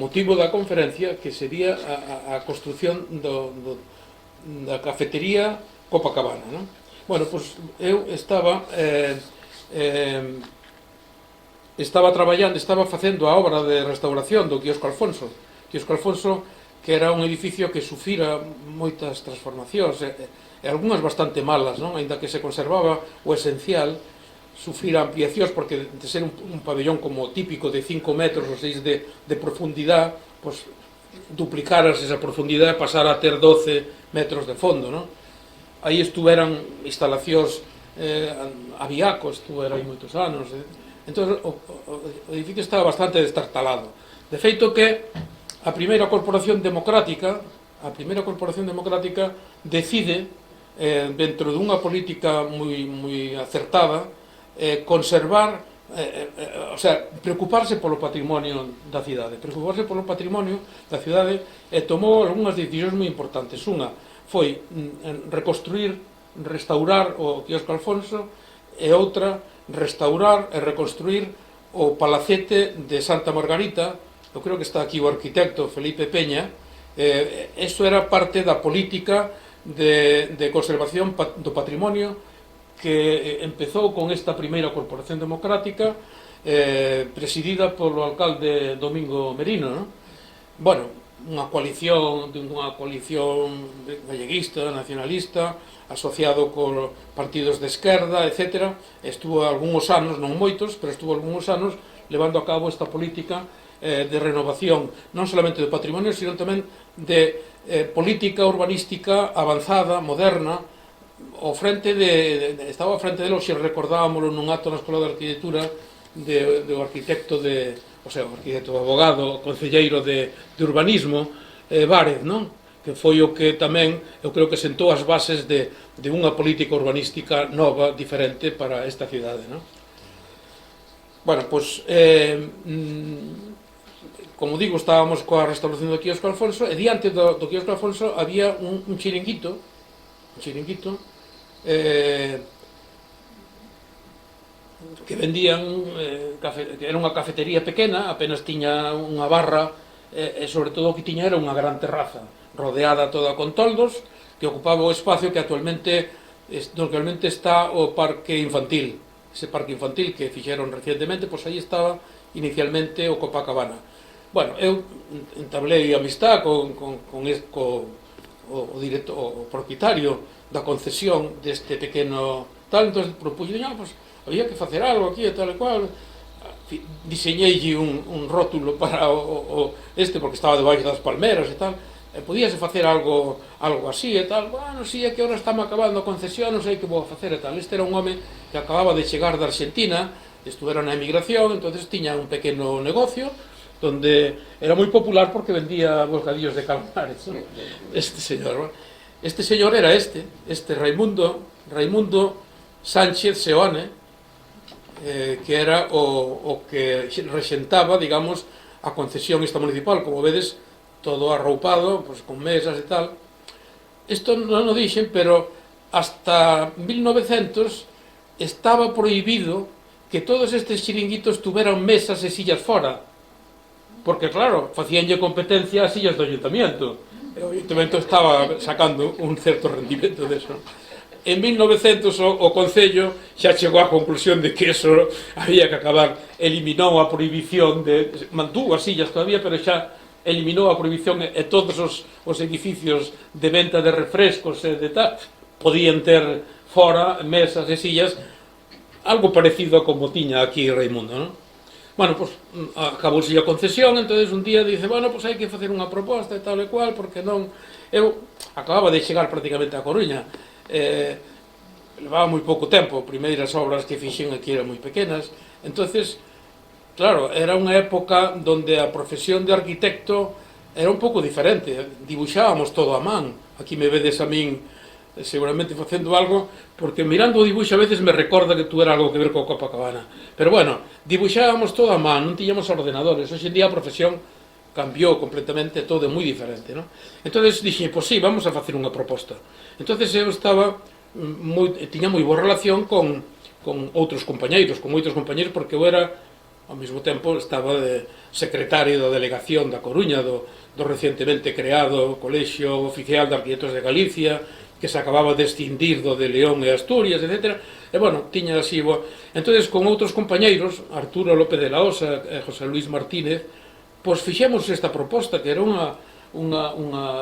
motivo da conferencia, que sería a construción da cafetería Copacabana, non? Bueno, pois eu estaba traballando, estaba facendo a obra de restauración do quiosco Alfonso, que era un edificio que sufrira moitas transformacións e algunhas bastante malas, non? Ainda que se conservaba o esencial, sufrira ampliacións porque de ser un pabellón como típico de 5 metros ou 6 de profundidade, pois duplicaras esa profundidade e pasar a ter 12 metros de fondo, non? Aí estuveran instalacións aviacos, estuveran aí moitos anos, entón o edificio estaba bastante destartalado. De feito que a primeira corporación democrática decide, dentro dunha política moi acertada, conservar, o sea, preocuparse polo patrimonio da cidade, e tomou algunhas decisións moi importantes. Unha foi reconstruir, restaurar o quiosco Alfonso, e outra, restaurar e reconstruir o palacete de Santa Margarita. Eu creo que está aquí o arquitecto Felipe Peña. Isto era parte da política de conservación do patrimonio que empezou con esta primeira corporación democrática presidida polo alcalde Domingo Merino, non? Bueno, dunha coalición galleguista, nacionalista, asociado con partidos de esquerda, etc. Estuvo algúns anos, non moitos, pero estuvo algúns anos levando a cabo esta política de renovación, non solamente do patrimonio, sino tamén de política urbanística avanzada, moderna, estaba ao frente dele, se recordábamoslo nun acto na Escola de Arquitectura do arquitecto o arquitecto abogado, concelleiro de urbanismo, Várez, non? Que foi o que tamén, eu creo que sentou as bases de unha política urbanística nova, diferente para esta cidade, non? Bueno, pois, como digo, estábamos coa restauración do quiosco Alfonso, e diante do quiosco Alfonso había un chiringuito, que vendían, que era unha cafetería pequena, apenas tiña unha barra, e sobre todo o que tiña era unha gran terraza, rodeada toda con toldos, que ocupaba o espacio que actualmente está o parque infantil. Ese parque infantil que fixeron recientemente, pois aí estaba inicialmente o Copacabana. Bueno, eu entablei amistad o propietario da concesión deste pequeno tal, entón propuxo, pois había que facer algo aquí e tal e cual. Diseñeille un rótulo para porque estaba debaixo das palmeras e tal, podíase facer algo así e tal. Bueno, si é que ahora estamos acabando a concesión, non sei que vou a facer e tal. Este era un home que acababa de chegar da Argentina, estuvera na emigración, entonces tiña un pequeno negocio donde era moi popular porque vendía bocadillos de calamares, ¿no? Este señor era este Raimundo Sánchez Seoane, que era o que rexentaba, digamos, a concesión esta municipal, como vedes, todo arroupado, pues, con mesas e tal. Isto non o dixen, pero hasta 1900 estaba prohibido que todos estes chiringuitos tuveran mesas e sillas fora, porque, claro, facíanlle competencia ás sillas do ayuntamiento. O ayuntamiento estaba sacando un certo rendimento deso. En 1900 o Concello xa chegou á conclusión de que eso había que acabar, eliminou a prohibición mantuvo as sillas todavía, pero xa eliminou a prohibición e todos os edificios de venta de refrescos e de tal podían ter fora mesas e sillas, algo parecido a como tiña aquí Raimundo, non? Bueno, pois acabouse a concesión, entonces un día dice, bueno, pois hai que facer unha proposta e tal e cual, porque non... Eu acababa de chegar prácticamente a Coruña, levaba moi pouco tempo, primeiras obras que fixen aquí eran moi pequenas, entonces, claro, era unha época onde a profesión de arquitecto era un pouco diferente, dibuixábamos todo a man, aquí me vedes a min seguramente facendo algo, porque mirando o dibuixo a veces me recorda que tuera algo que ver co Copacabana, pero bueno, dibuixábamos todo a man, non tiñamos ordenadores, hoxe en día a profesión cambiou completamente, todo é moi diferente, non? Entonces dixen, pois sí, vamos a facer unha proposta. Entonces eu tiña moi boa relación con outros compañeiros, porque eu era, ao mesmo tempo, estaba de secretario da delegación da Coruña, do recientemente creado Colexio Oficial de Arquitectos de Galicia, que se acababa de extindir do de León e Asturias, etc. E, bueno, tiña así... Entonces, con outros compañeiros, Arturo López de la Osa e José Luis Martínez, pois fixemos esta proposta, que era unha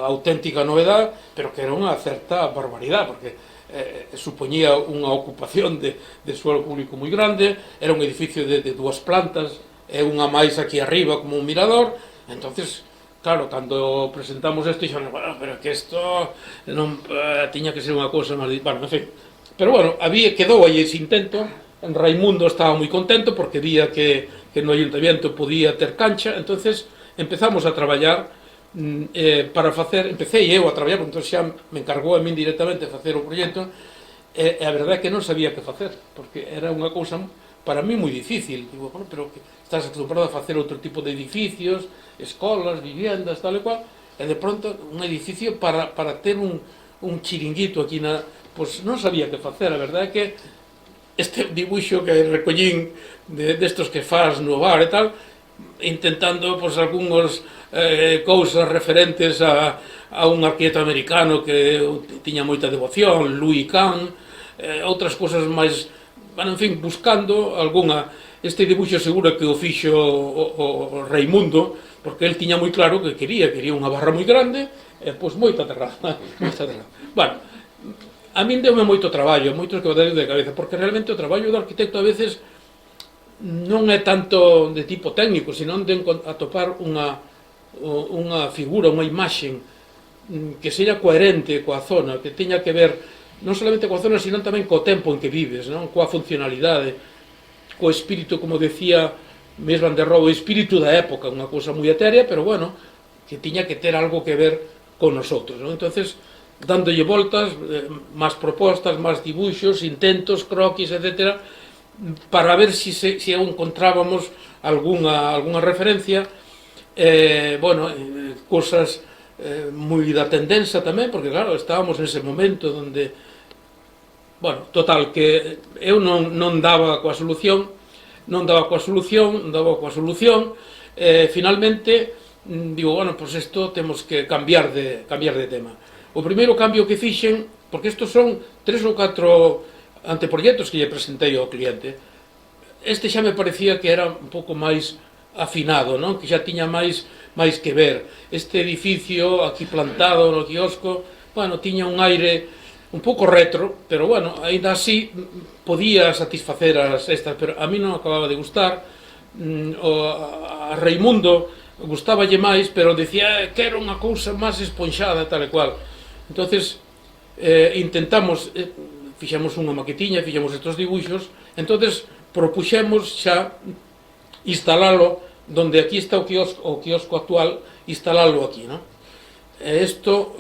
auténtica novedade, pero que era unha certa barbaridade, porque supoñía unha ocupación de suelo público moi grande, era un edificio de 2 plantas, e unha máis aquí arriba como un mirador. Entonces, claro, cando presentamos isto, dixemos, bueno, pero que isto non tiña que ser unha cousa máis... Bueno, en fin. Pero, bueno, quedou aí ese intento. Raimundo estaba moi contento porque vía que no ayuntamiento podía ter cancha, entonces empezamos a traballar para facer, empecé eu a traballar, entón xa me encargou a min directamente a facer o proxecto, e a verdade é que non sabía que facer, porque era unha cousa para mí moi difícil. Digo, bueno, pero que estás acostumbrado a facer outro tipo de edificios, escolas, viviendas, tal e cual, e de pronto un edificio para ter un chiringuito aquí pois non sabía que facer. A verdade é que este dibuixo que recollín destos que faz no bar e tal, intentando pois algúns cousas referentes a un arquitecto americano que tiña moita devoción, Louis Kahn, outras cousas máis, bueno, en fin, buscando algunha. este dibuixo seguro que o fixo o Raimundo, porque el tiña moi claro que quería unha barra moi grande e pois moita terraza. Bueno, a min deume moito traballo, moitos quebraderos de cabeza, porque realmente o traballo do arquitecto a veces non é tanto de tipo técnico, sino de atopar unha figura, unha imaxe que seja coherente coa zona, que teña que ver non solamente coa zona, sino tamén co tempo en que vives, non? Coa funcionalidade, co espírito, como decía Mies van der Rohe, o espírito da época, unha cousa moi etérea, pero bueno, que tiña que ter algo que ver con nosotros, non? Entonces, dándolle voltas, máis propostas, máis dibuixos, intentos, croquis, etc., para ver se encontrábamos algunha referencia, bueno, cousas moi da tendencia tamén, porque claro, estábamos nese momento onde, bueno, total, que eu non daba coa solución, finalmente digo, bueno, pois isto temos que cambiar de tema. O primeiro cambio que fixen, porque estos son 3 ou 4 anteproxectos que lle presentei ao cliente, este xa me parecía que era un pouco máis afinado, non? Que xa tiña máis que ver. Este edificio aquí plantado no quiosco, bueno, tiña un aire un pouco retro, pero bueno, ainda así podía satisfacer estas, pero a mí non acababa de gustar. A Raimundo gustáballe máis, pero decía que era unha cousa máis esponxada, tal e cual. Entonces intentamos, fixemos unha maquetiña, fixemos estes dibuixos, entonces propuxemos xa instalalo donde aquí está o quiosco actual, instalalo aquí, non? Isto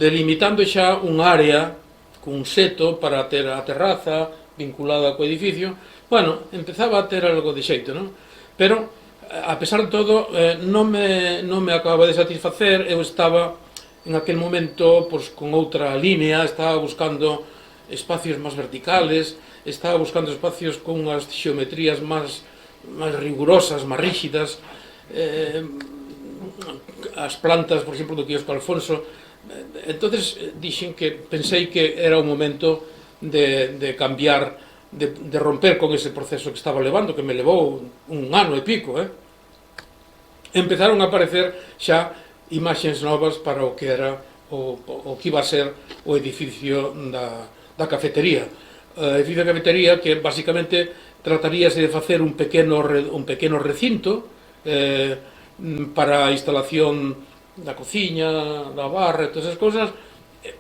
delimitando xa un área cun seto para ter a terraza vinculada co edificio, bueno, empezaba a ter algo de xeito, non? Pero, a pesar de todo, non me acababa de satisfacer. Eu estaba en aquel momento pois, con outra línea, estaba buscando espacios máis verticales, estaba buscando espacios con unhas xeometrías máis rigurosas, máis rígidas, as plantas, por exemplo, do quiosco Alfonso. Entonces pensei que era o momento de cambiar, de romper con ese proceso que estaba levando, que me levou un ano e pico. Empezaron a aparecer xa imaxes novas para o que era o que iba a ser o edificio da cafetería. O edificio da cafetería que basicamente trataríase de facer un pequeno recinto para a instalación da cociña, da barra e todas esas cousas,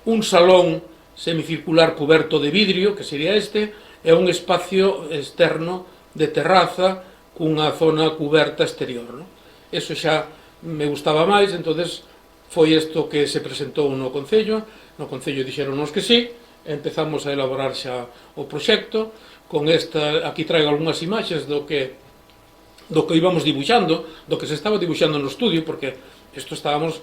un salón semicircular cuberto de vidrio, que sería este, e un espacio externo de terraza cunha zona cuberta exterior, non? Eso xa me gustaba máis, entonces foi isto que se presentou no Concello dixeronnos que sí, empezamos a elaborar xa o proxecto, con esta, aquí traigo algunhas imaxes do que íbamos dibuixando, do que se estaba dibuixando no estudio, porque isto estábamos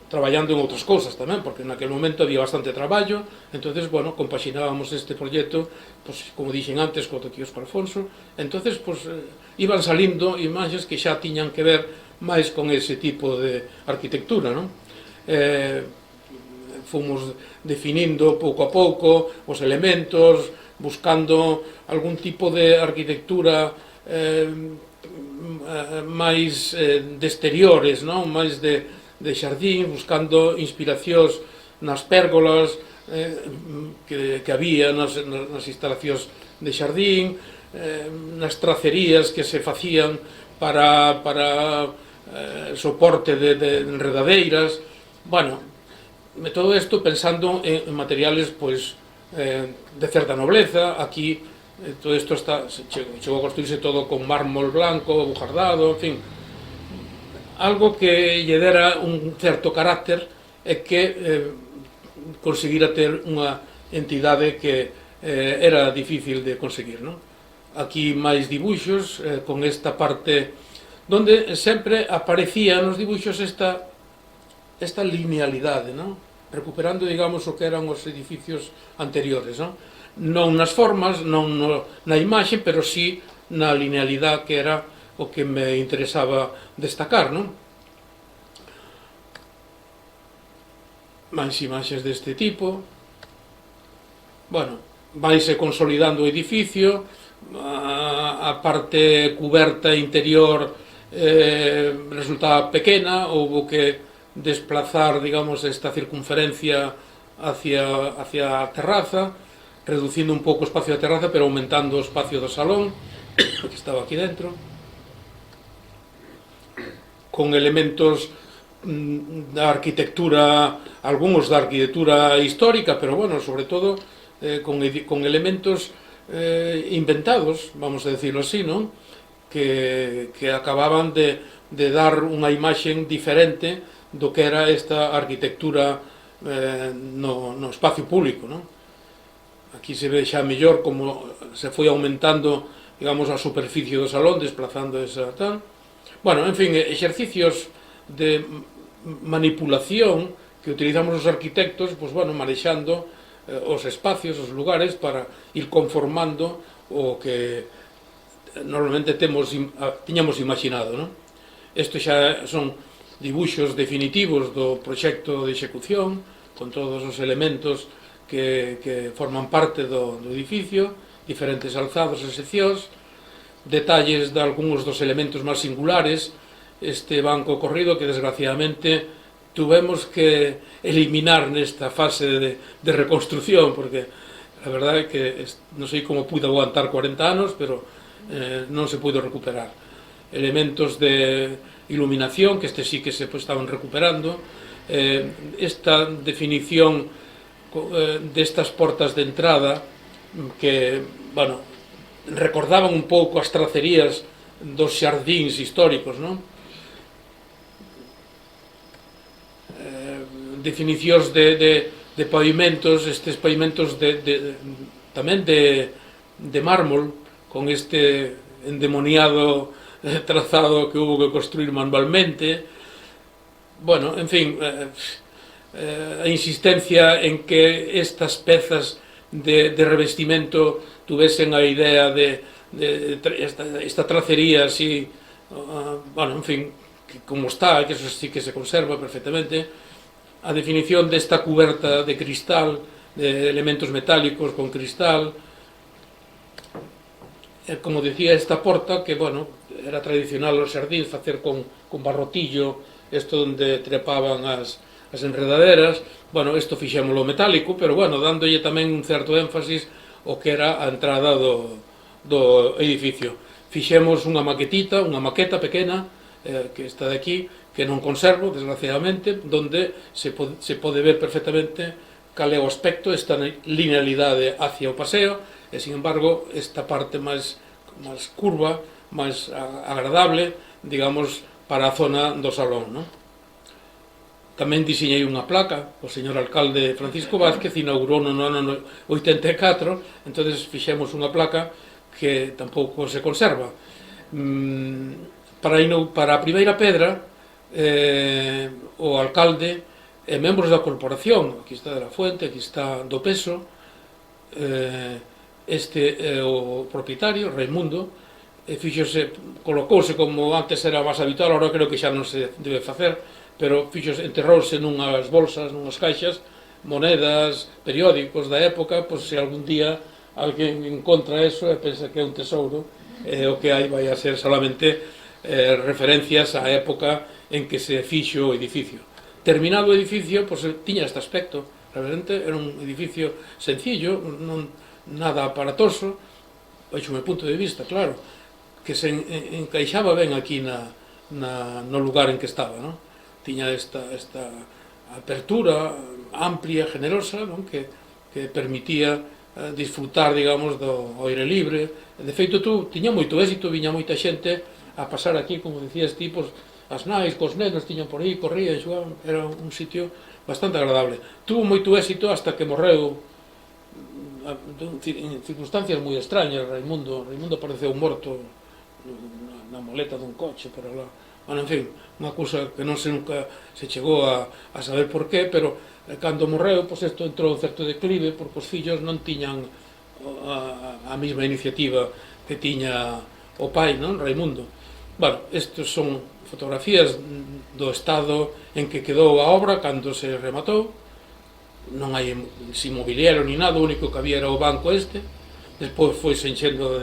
traballando en outras cousas tamén, porque naquele momento había bastante traballo, entonces, bueno, compaxinábamos este proxecto, pues, como dixen antes, co do quiosco Alfonso, entonces, pues, iban salindo imaxes que xa tiñan que ver máis con ese tipo de arquitectura, non? Fomos definindo pouco a pouco os elementos, buscando algún tipo de arquitectura máis de exteriores, non? Máis de xardín, buscando inspiracións nas pérgolas que había nas instalacións de xardín, nas tracerías que se facían para soporte de enredadeiras. Bueno, todo isto pensando en materiales pois de certa nobleza. Aquí todo isto chegou a construirse todo con mármol blanco, bujardado, en fin, algo que lle dera un certo carácter e que conseguira ter unha entidade que era difícil de conseguir, non? Aquí máis dibuixos con esta parte donde sempre aparecía nos dibuixos esta linealidade, non? Recuperando, digamos, o que eran os edificios anteriores, non? Non nas formas, non na imaxe, pero sí na linealidade, que era o que me interesaba destacar, non? Máis imaxes deste tipo. Bueno, vaise consolidando o edificio, a parte cuberta interior resultaba pequena, houve que desplazar, digamos, esta circunferencia hacia a terraza, reducindo un pouco o espacio da terraza, pero aumentando o espacio do salón, que estaba aquí dentro, con elementos da arquitectura, algúns da arquitectura histórica, pero, bueno, sobre todo con elementos inventados, vamos a decirlo así, non? Que acababan de dar unha imaxe diferente do que era esta arquitectura no espacio público, non? Aquí se ve xa mellor como se foi aumentando, digamos, a superficie do salón, desplazando esa tal. Bueno, en fin, exercicios de manipulación que utilizamos os arquitectos, pues, bueno, manexando os espacios, os lugares, para ir conformando o que normalmente tiñamos imaginado, non? Isto xa son dibuixos definitivos do proxecto de execución, con todos os elementos que forman parte do edificio, diferentes alzados e seccións, detalles de algúns dos elementos máis singulares, este banco corrido que desgraciadamente tuvemos que eliminar nesta fase de reconstrucción, porque a verdade é que non sei como pude aguantar 40 anos, pero non se pudo recuperar. Elementos de iluminación, que este sí que se estaban recuperando, esta definición destas portas de entrada que, bueno, recordaban un pouco as tracerías dos xardíns históricos, non? Definicións de pavimentos, estes pavimentos tamén de mármol, con este endemoniado trazado que hubo que construir manualmente. Bueno, en fin, a insistencia en que estas pezas de revestimento tuvesen a idea de esta tracería así, bueno, en fin, que como está, que eso sí que se conserva perfectamente, a definición desta cuberta de cristal, de elementos metálicos con cristal, como decía, esta porta que, bueno, era tradicional os xardíns facer con barrotillo, isto onde trepaban as enredaderas. Bueno, isto fixémolo metálico, pero, bueno, dándolle tamén un certo énfasis o que era a entrada do edificio. Fixemos unha maqueta pequena, que está de aquí, que non conservo, desgraciadamente, donde se pode ver perfectamente cal é o aspecto, esta linealidade hacia o paseo, e, sin embargo, esta parte máis curva, máis agradable, digamos, para a zona do salón, non? Tamén diseñei unha placa, o señor alcalde Francisco Vázquez inaugurou no ano 84, entonces fixemos unha placa que tampouco se conserva. Para a primeira pedra, o alcalde e membros da corporación, aquí está de la Fuente, aquí está do Peso, este é o propietario, Raimundo, colocouse como antes era máis habitual, agora creo que xa non se debe facer, pero enterrouse nunhas bolsas, nunhas caixas, monedas, periódicos da época, pois se algún día alguén encontra eso e pensa que é un tesouro, o que hai vai a ser solamente referencias á época en que se fixo o edificio. Terminado o edificio, pois tiña este aspecto, realmente era un edificio sencillo, non nada aparatoso, baixo o meu punto de vista, claro, que se encaixaba ben aquí no lugar en que estaba, non? Tiña esta apertura amplia, generosa, non? Que permitía disfrutar, digamos, do aire libre. De feito, tiña moito éxito, viña moita xente a pasar aquí, como decías ti, pues, as nais, cos nenos, tiñan por aí, corrían, xogaban, era un sitio bastante agradable. Tuvo moito éxito hasta que morreu en circunstancias moi extrañas. Raimundo apareceu morto na moleta dun coche, pero lá, bueno, en fin, unha cousa que non se nunca se chegou a saber por qué, pero cando morreu, pois isto entrou un certo declive, porque os fillos non tiñan a mesma iniciativa que tiña o pai, non, Raimundo. Bueno, estes son fotografías do estado en que quedou a obra cando se rematou. Non hai mobiliario ni nada, o único que había era o banco este. Despois foi se enchendo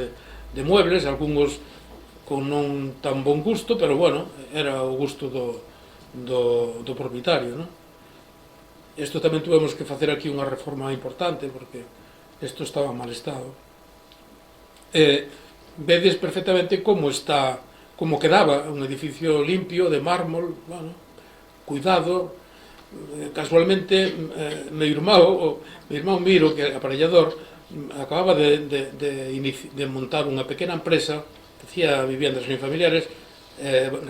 de muebles, algúns con non tan bon gusto, pero bueno, era o gusto do propietario, non? Isto tamén tuvemos que facer aquí unha reforma importante, porque isto estaba en mal estado. Vedes perfectamente como quedaba un edificio limpio, de mármol, bueno, cuidado. Casualmente, meu irmão Miro, que é aparellador, acababa de montar unha pequena empresa que hacía viviendas unifamiliares.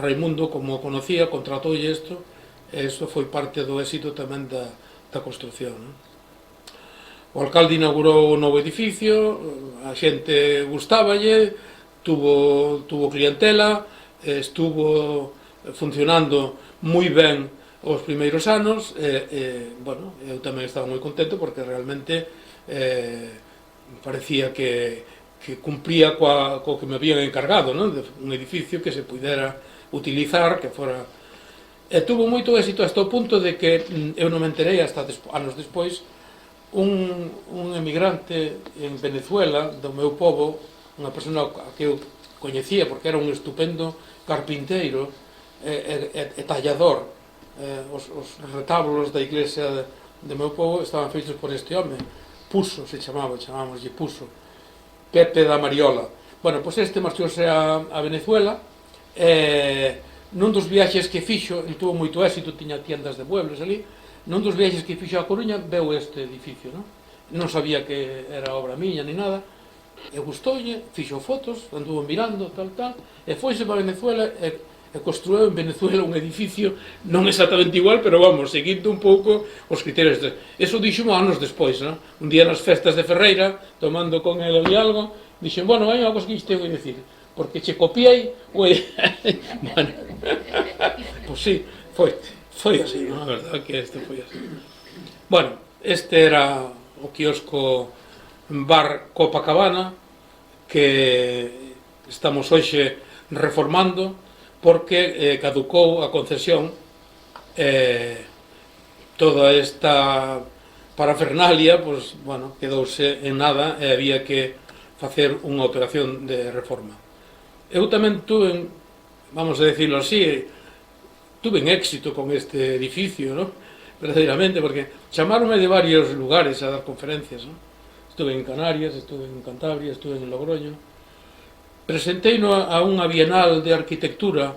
Raimundo, como o conocía, contratoulle isto, e iso foi parte do éxito tamén da construcción, non? O alcalde inaugurou o novo edificio, a xente gustáballe, tuvo clientela, estuvo funcionando moi ben os primeiros anos, bueno, eu tamén estaba moi contento porque realmente parecía que cumplía co que me habían encargado, non? De un edificio que se pudera utilizar, que fora... tuvo moito éxito hasta o punto de que eu non me enterei hasta anos despois. Un emigrante en Venezuela, do meu povo, unha persona que eu coñecía porque era un estupendo carpinteiro e tallador, os retábulos da iglesia do meu povo estaban feitos por este home, Puso se chamámoslle Puso, Pepe da Mariola. Bueno, pois este marchouse a Venezuela, nun dos viaxes que fixo, ele tuvo moito éxito, tiña tiendas de muebles ali, nun dos viaxes que fixo a Coruña veu este edificio, non sabía que era obra miña ni nada, e gustoulle, fixo fotos, anduvo mirando, tal, e foise para Venezuela e construiu en Venezuela un edificio non exactamente igual, pero vamos, seguindo un pouco os criterios. Eso dixo anos despois, non? Un día nas festas de Ferreira, tomando con ele ali algo, dixen, bueno, hai unha cosa que isto teño que dicir, porque che copiei, bueno, pois sí, foi así, non? A verdade que este foi así. Bueno, este era o quiosco Bar Copacabana, que estamos hoxe reformando, porque caducou a concesión. Toda esta parafernalia, pues, bueno, quedouse en nada e había que facer unha operación de reforma. Eu tamén tuve, vamos a decirlo así, tuve éxito con este edificio, ¿no? Verdadeiramente, porque chamaronme de varios lugares a dar conferencias, ¿no? Estuve en Canarias, estuve en Cantabria, estuve en Logroño. Presenteino a unha bienal de arquitectura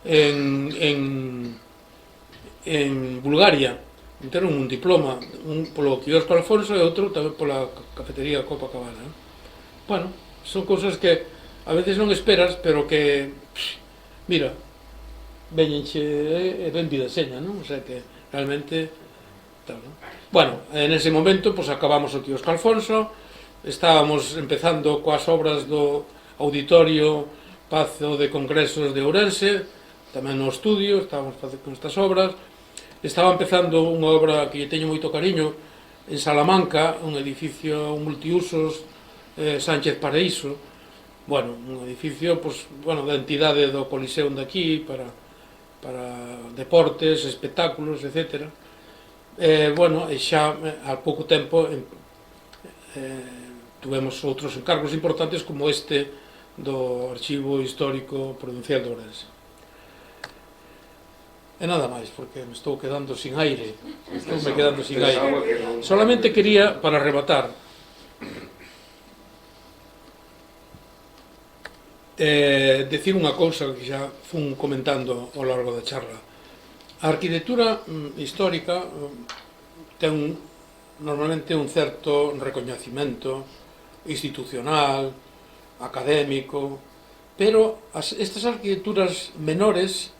en Bulgaria. Enteron un diploma, un polo quiosco Alfonso e outro tamén pola cafetería Copacabana, ¿no? Bueno, son cousas que a veces non esperas, pero que, mira, veñenche e ben vida seña, non? O sea que realmente tal, non? Bueno, en ese momento pues acabamos o quiosco Alfonso, estábamos empezando coas obras do Auditorio Pazo de Congresos de Ourense, tamén no estudio, estábamos facendo con estas obras. Estaba empezando unha obra que lle teño moito cariño en Salamanca, un edificio multiusos, Sánchez Paraíso, bueno, un edificio pues, bueno, da entidade do Coliseum de aquí para deportes, espectáculos, etc. Bueno, e xa a pouco tempo tuvemos outros encargos importantes como este do Archivo Histórico Provincial de Ourense. E nada máis, porque me estou quedando sin aire. Solamente quería, para rematar, decir unha cousa que xa fun comentando ao largo da charla. A arquitectura histórica ten normalmente un certo recoñecimento institucional, académico, pero estas arquitecturas menores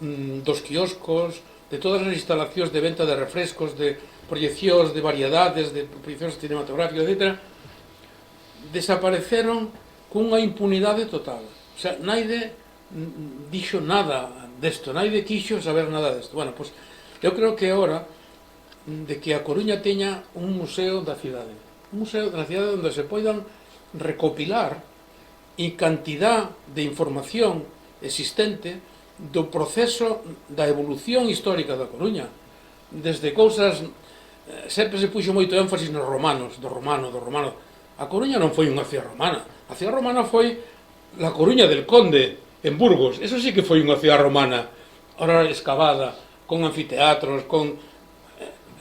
dos quioscos, de todas as instalacións de venta de refrescos, de proyeccións de variedades, de proyeccións cinematográficas, etc., desapareceron cunha impunidade total. O sea, naide dixo nada desto, naide quixo saber nada desto. Bueno, pois, eu creo que é hora de que a Coruña teña un museo da cidade. Un museo da cidade onde se poidan recopilar en cantidad de información existente do proceso da evolución histórica da Coruña. Desde cousas... sempre se puxo moito énfasis nos romanos, do romano. A Coruña non foi unha cidade romana. A cidade romana foi La Coruña del Conde, en Burgos. Eso sí que foi unha cidade romana, ahora excavada, con anfiteatros, con...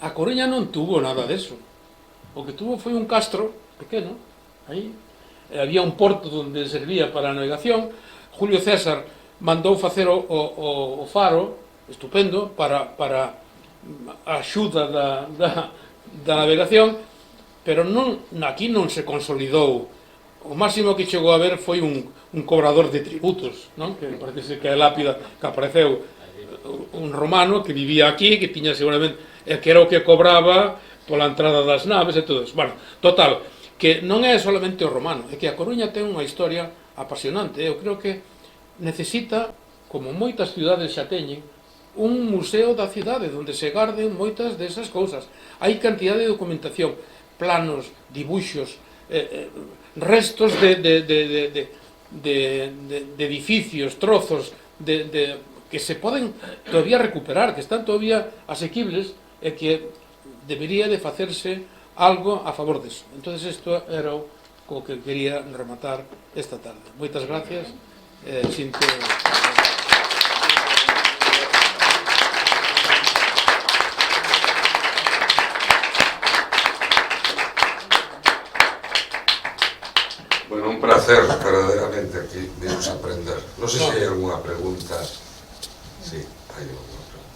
A Coruña non tuvo nada deso. O que tuvo foi un castro pequeno, aí. Había un porto onde servía para a navegación. Julio César mandou facer o faro, estupendo, para a axuda da navegación, pero aquí non se consolidou. O máximo que chegou a ver foi un cobrador de tributos, non? Que parece que a lápida que apareceu un romano que vivía aquí, que tiña seguramente, que era o que cobraba pola entrada das naves e todo eso. Bueno, total, que non é solamente o romano, é que a Coruña ten unha historia apasionante. Eu creo que necesita, como moitas cidades xa teñen, un museo da cidade onde se garden moitas desas cousas. Hai cantidad de documentación, planos, dibuixos, restos de edificios, trozos que se poden todavía recuperar, que están todavía asequibles e que debería de facerse algo a favor deso. Entonces isto era o que quería rematar esta tarde. Moitas gracias. Sinto... Bueno, un placer verdaderamente aquí vimos aprender. No sé si hay alguna pregunta. Sí, hay alguna pregunta.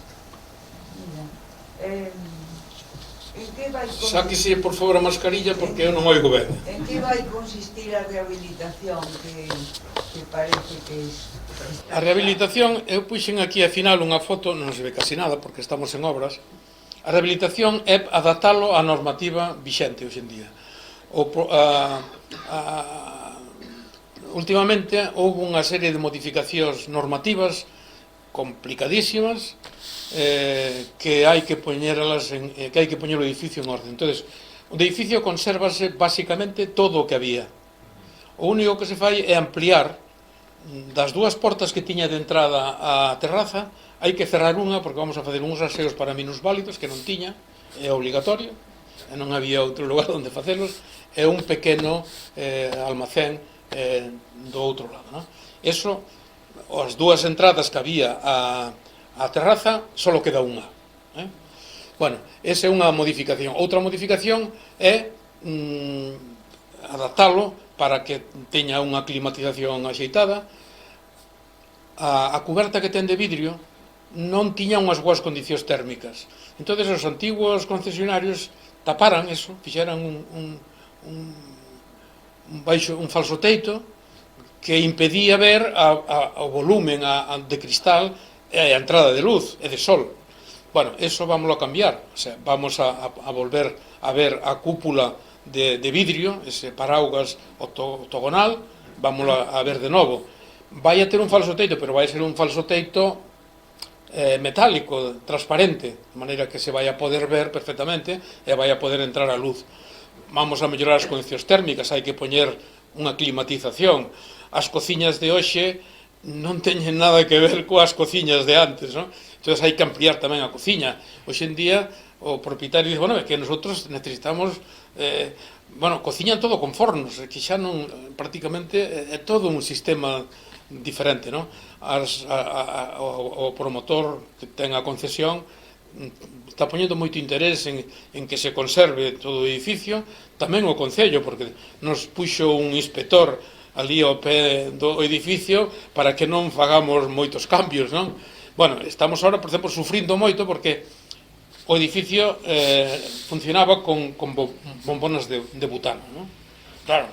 En que vai Sáquese, por favor, a mascarilla porque eu non oigo ben. En que vai consistir a rehabilitación que parece que A rehabilitación, eu puxen aquí a final unha foto, non se ve casi nada porque estamos en obras. A rehabilitación é adaptalo á normativa vixente hoxe en día. Últimamente houve unha serie de modificacións normativas complicadísimas que hai que poñeras que hai que poñer o edificio en orden. Entonces, o edificio consérvase basicamente todo o que había. O único que se fai é ampliar das dúas portas que tiña de entrada á terraza, hai que cerrar unha porque vamos a facer uns aseos para minusválidos que non tiña, é obligatorio, e non había outro lugar onde facelos, e un pequeno almacén do outro lado, non? Eso, as dúas entradas que había á terraza, só queda unha. Bueno, esa é unha modificación. Outra modificación é adaptalo para que teña unha climatización axeitada. A cuberta que ten de vidrio non tiña unhas boas condicións térmicas. Entón, os antigos concesionarios taparan eso, fixeran un falso teito que impedía ver o volumen de cristal e a entrada de luz e de sol. Bueno, eso vámoslo a cambiar, o sea, vamos a volver a ver a cúpula de vidrio, ese paraugas octogonal, vámoslo a ver de novo. Vai a ter un falso teito, pero vai ser un falso teito metálico, transparente, de maneira que se vai a poder ver perfectamente e vai a poder entrar a luz. Vamos a mellorar as condicións térmicas, hai que poñer unha climatización. As cociñas de hoxe non teñen nada que ver coas cociñas de antes, non? Entón hai que ampliar tamén a cociña. Hoxe en día o propietario dice, bueno, é que nosotros necesitamos cociñan todo con fornos, que xa non, prácticamente é todo un sistema diferente, non? O promotor que ten a concesión está poñendo moito interés en que se conserve todo o edificio, tamén o Concello, porque nos puxo un inspector ali ao pé do edificio para que non fagamos moitos cambios, non? Bueno, estamos ahora, por exemplo, sufrindo moito porque o edificio funcionaba con bombonas de butano, non? Claro,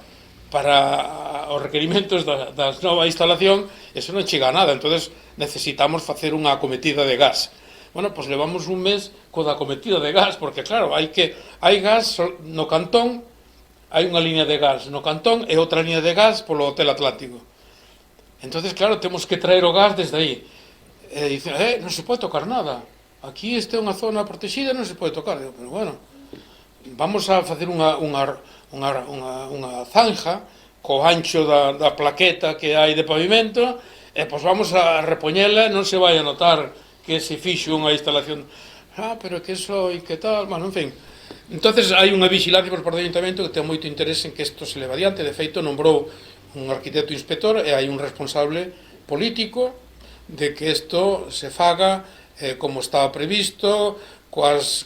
para os requerimentos da nova instalación eso non chega a nada, entonces necesitamos facer unha acometida de gas. Bueno, pois levamos un mes co da acometida de gas, porque claro, hai gas no cantón, hai unha línea de gas no cantón e outra línea de gas polo Hotel Atlántico. Entonces, claro, temos que traer o gas desde aí. E dicen, non se pode tocar nada. Aquí esta é unha zona protegida, non se pode tocar. Digo, pero bueno, vamos a facer unha zanja co ancho da plaqueta que hai de pavimento e pois vamos a repoñela, non se vai a notar que se fixo unha instalación. Pero que eso e que tal, bueno, en fin. Entonces hai unha vigilancia por parte do Ayuntamento que ten moito interese en que isto se leva adiante. De feito, nombrou un arquitecto inspector e hai un responsable político de que isto se faga como estaba previsto, coas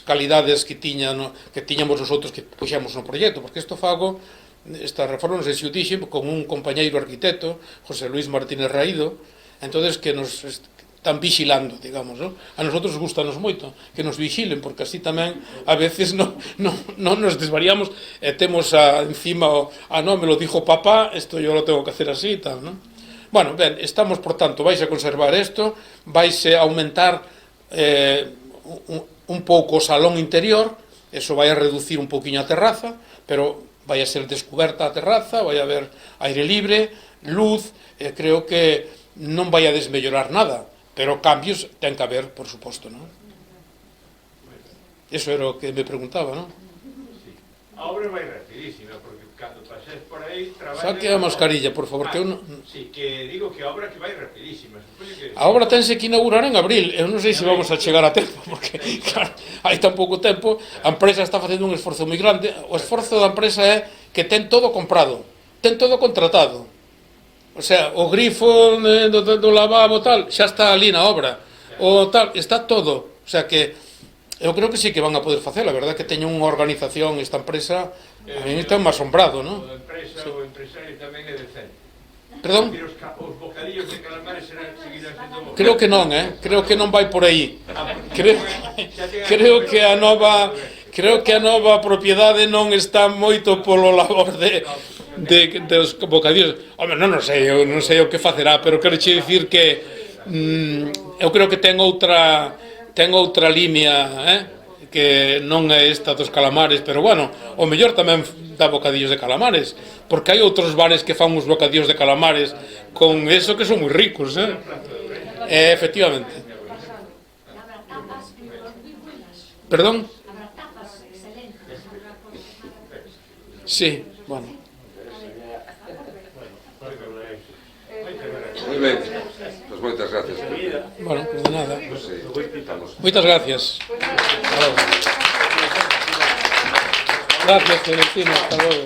calidades que tiñamos nosotros que puxemos no proxecto, porque isto fago, esta reforma, non sei se o dixen, con un compañeiro arquitecto, José Luis Martínez Raído, entonces que nos están vigilando, digamos, ¿no? A nosotros gustanos moito que nos vigilen, porque así tamén a veces non nos desvariamos e temos encima non, me lo dijo papá, isto yo lo tengo que hacer así e tal, ¿no? Bueno, ben, estamos, por tanto, vais a conservar isto, vais a aumentar un pouco o salón interior, eso vai a reducir un poquinho a terraza, pero vai a ser descoberta a terraza, vai a haber aire libre, luz, creo que non vai a desmellorar nada, pero cambios ten que haber, por suposto, non? Eso era o que me preguntaba, non? Sí. A obra vai rapidísima, porque cando pases por aí traballan... Saque a mascarilla, por favor, que eu non... Sí, que digo que a obra que vai rapidísima. Que... A obra tense que inaugurar en abril, eu non sei se vamos a chegar a tempo, porque, claro, hai tan pouco tempo, a empresa está facendo un esforzo moi grande, o esforzo da empresa é que ten todo comprado, ten todo contratado. O sea, o grifo do lavabo tal, xa está ali na obra. O tal, está todo. O sea que eu creo que sí que van a poder facer. A verdade que teño unha organización esta empresa, a mí está máis asombrado, non? O empresario tamén é decente. Perdón? Os bocadillos de calamares seguirán sendo bocadillos. Creo que non, creo que non vai por aí. Creo que a nova propiedade non está moito polo labor dos bocadillos. Home, non sei o que facerá, pero quero che dicir que eu creo que ten outra línea, que non é esta dos calamares, pero bueno, o mellor tamén dá bocadillos de calamares, porque hai outros bares que fan uns bocadillos de calamares con eso que son moi ricos, efectivamente. Perdón? Sí, bueno. Moi ben, pois moitas gracias. Bueno, pues de nada. Moitas gracias. Gracias, Celestino. Hasta luego.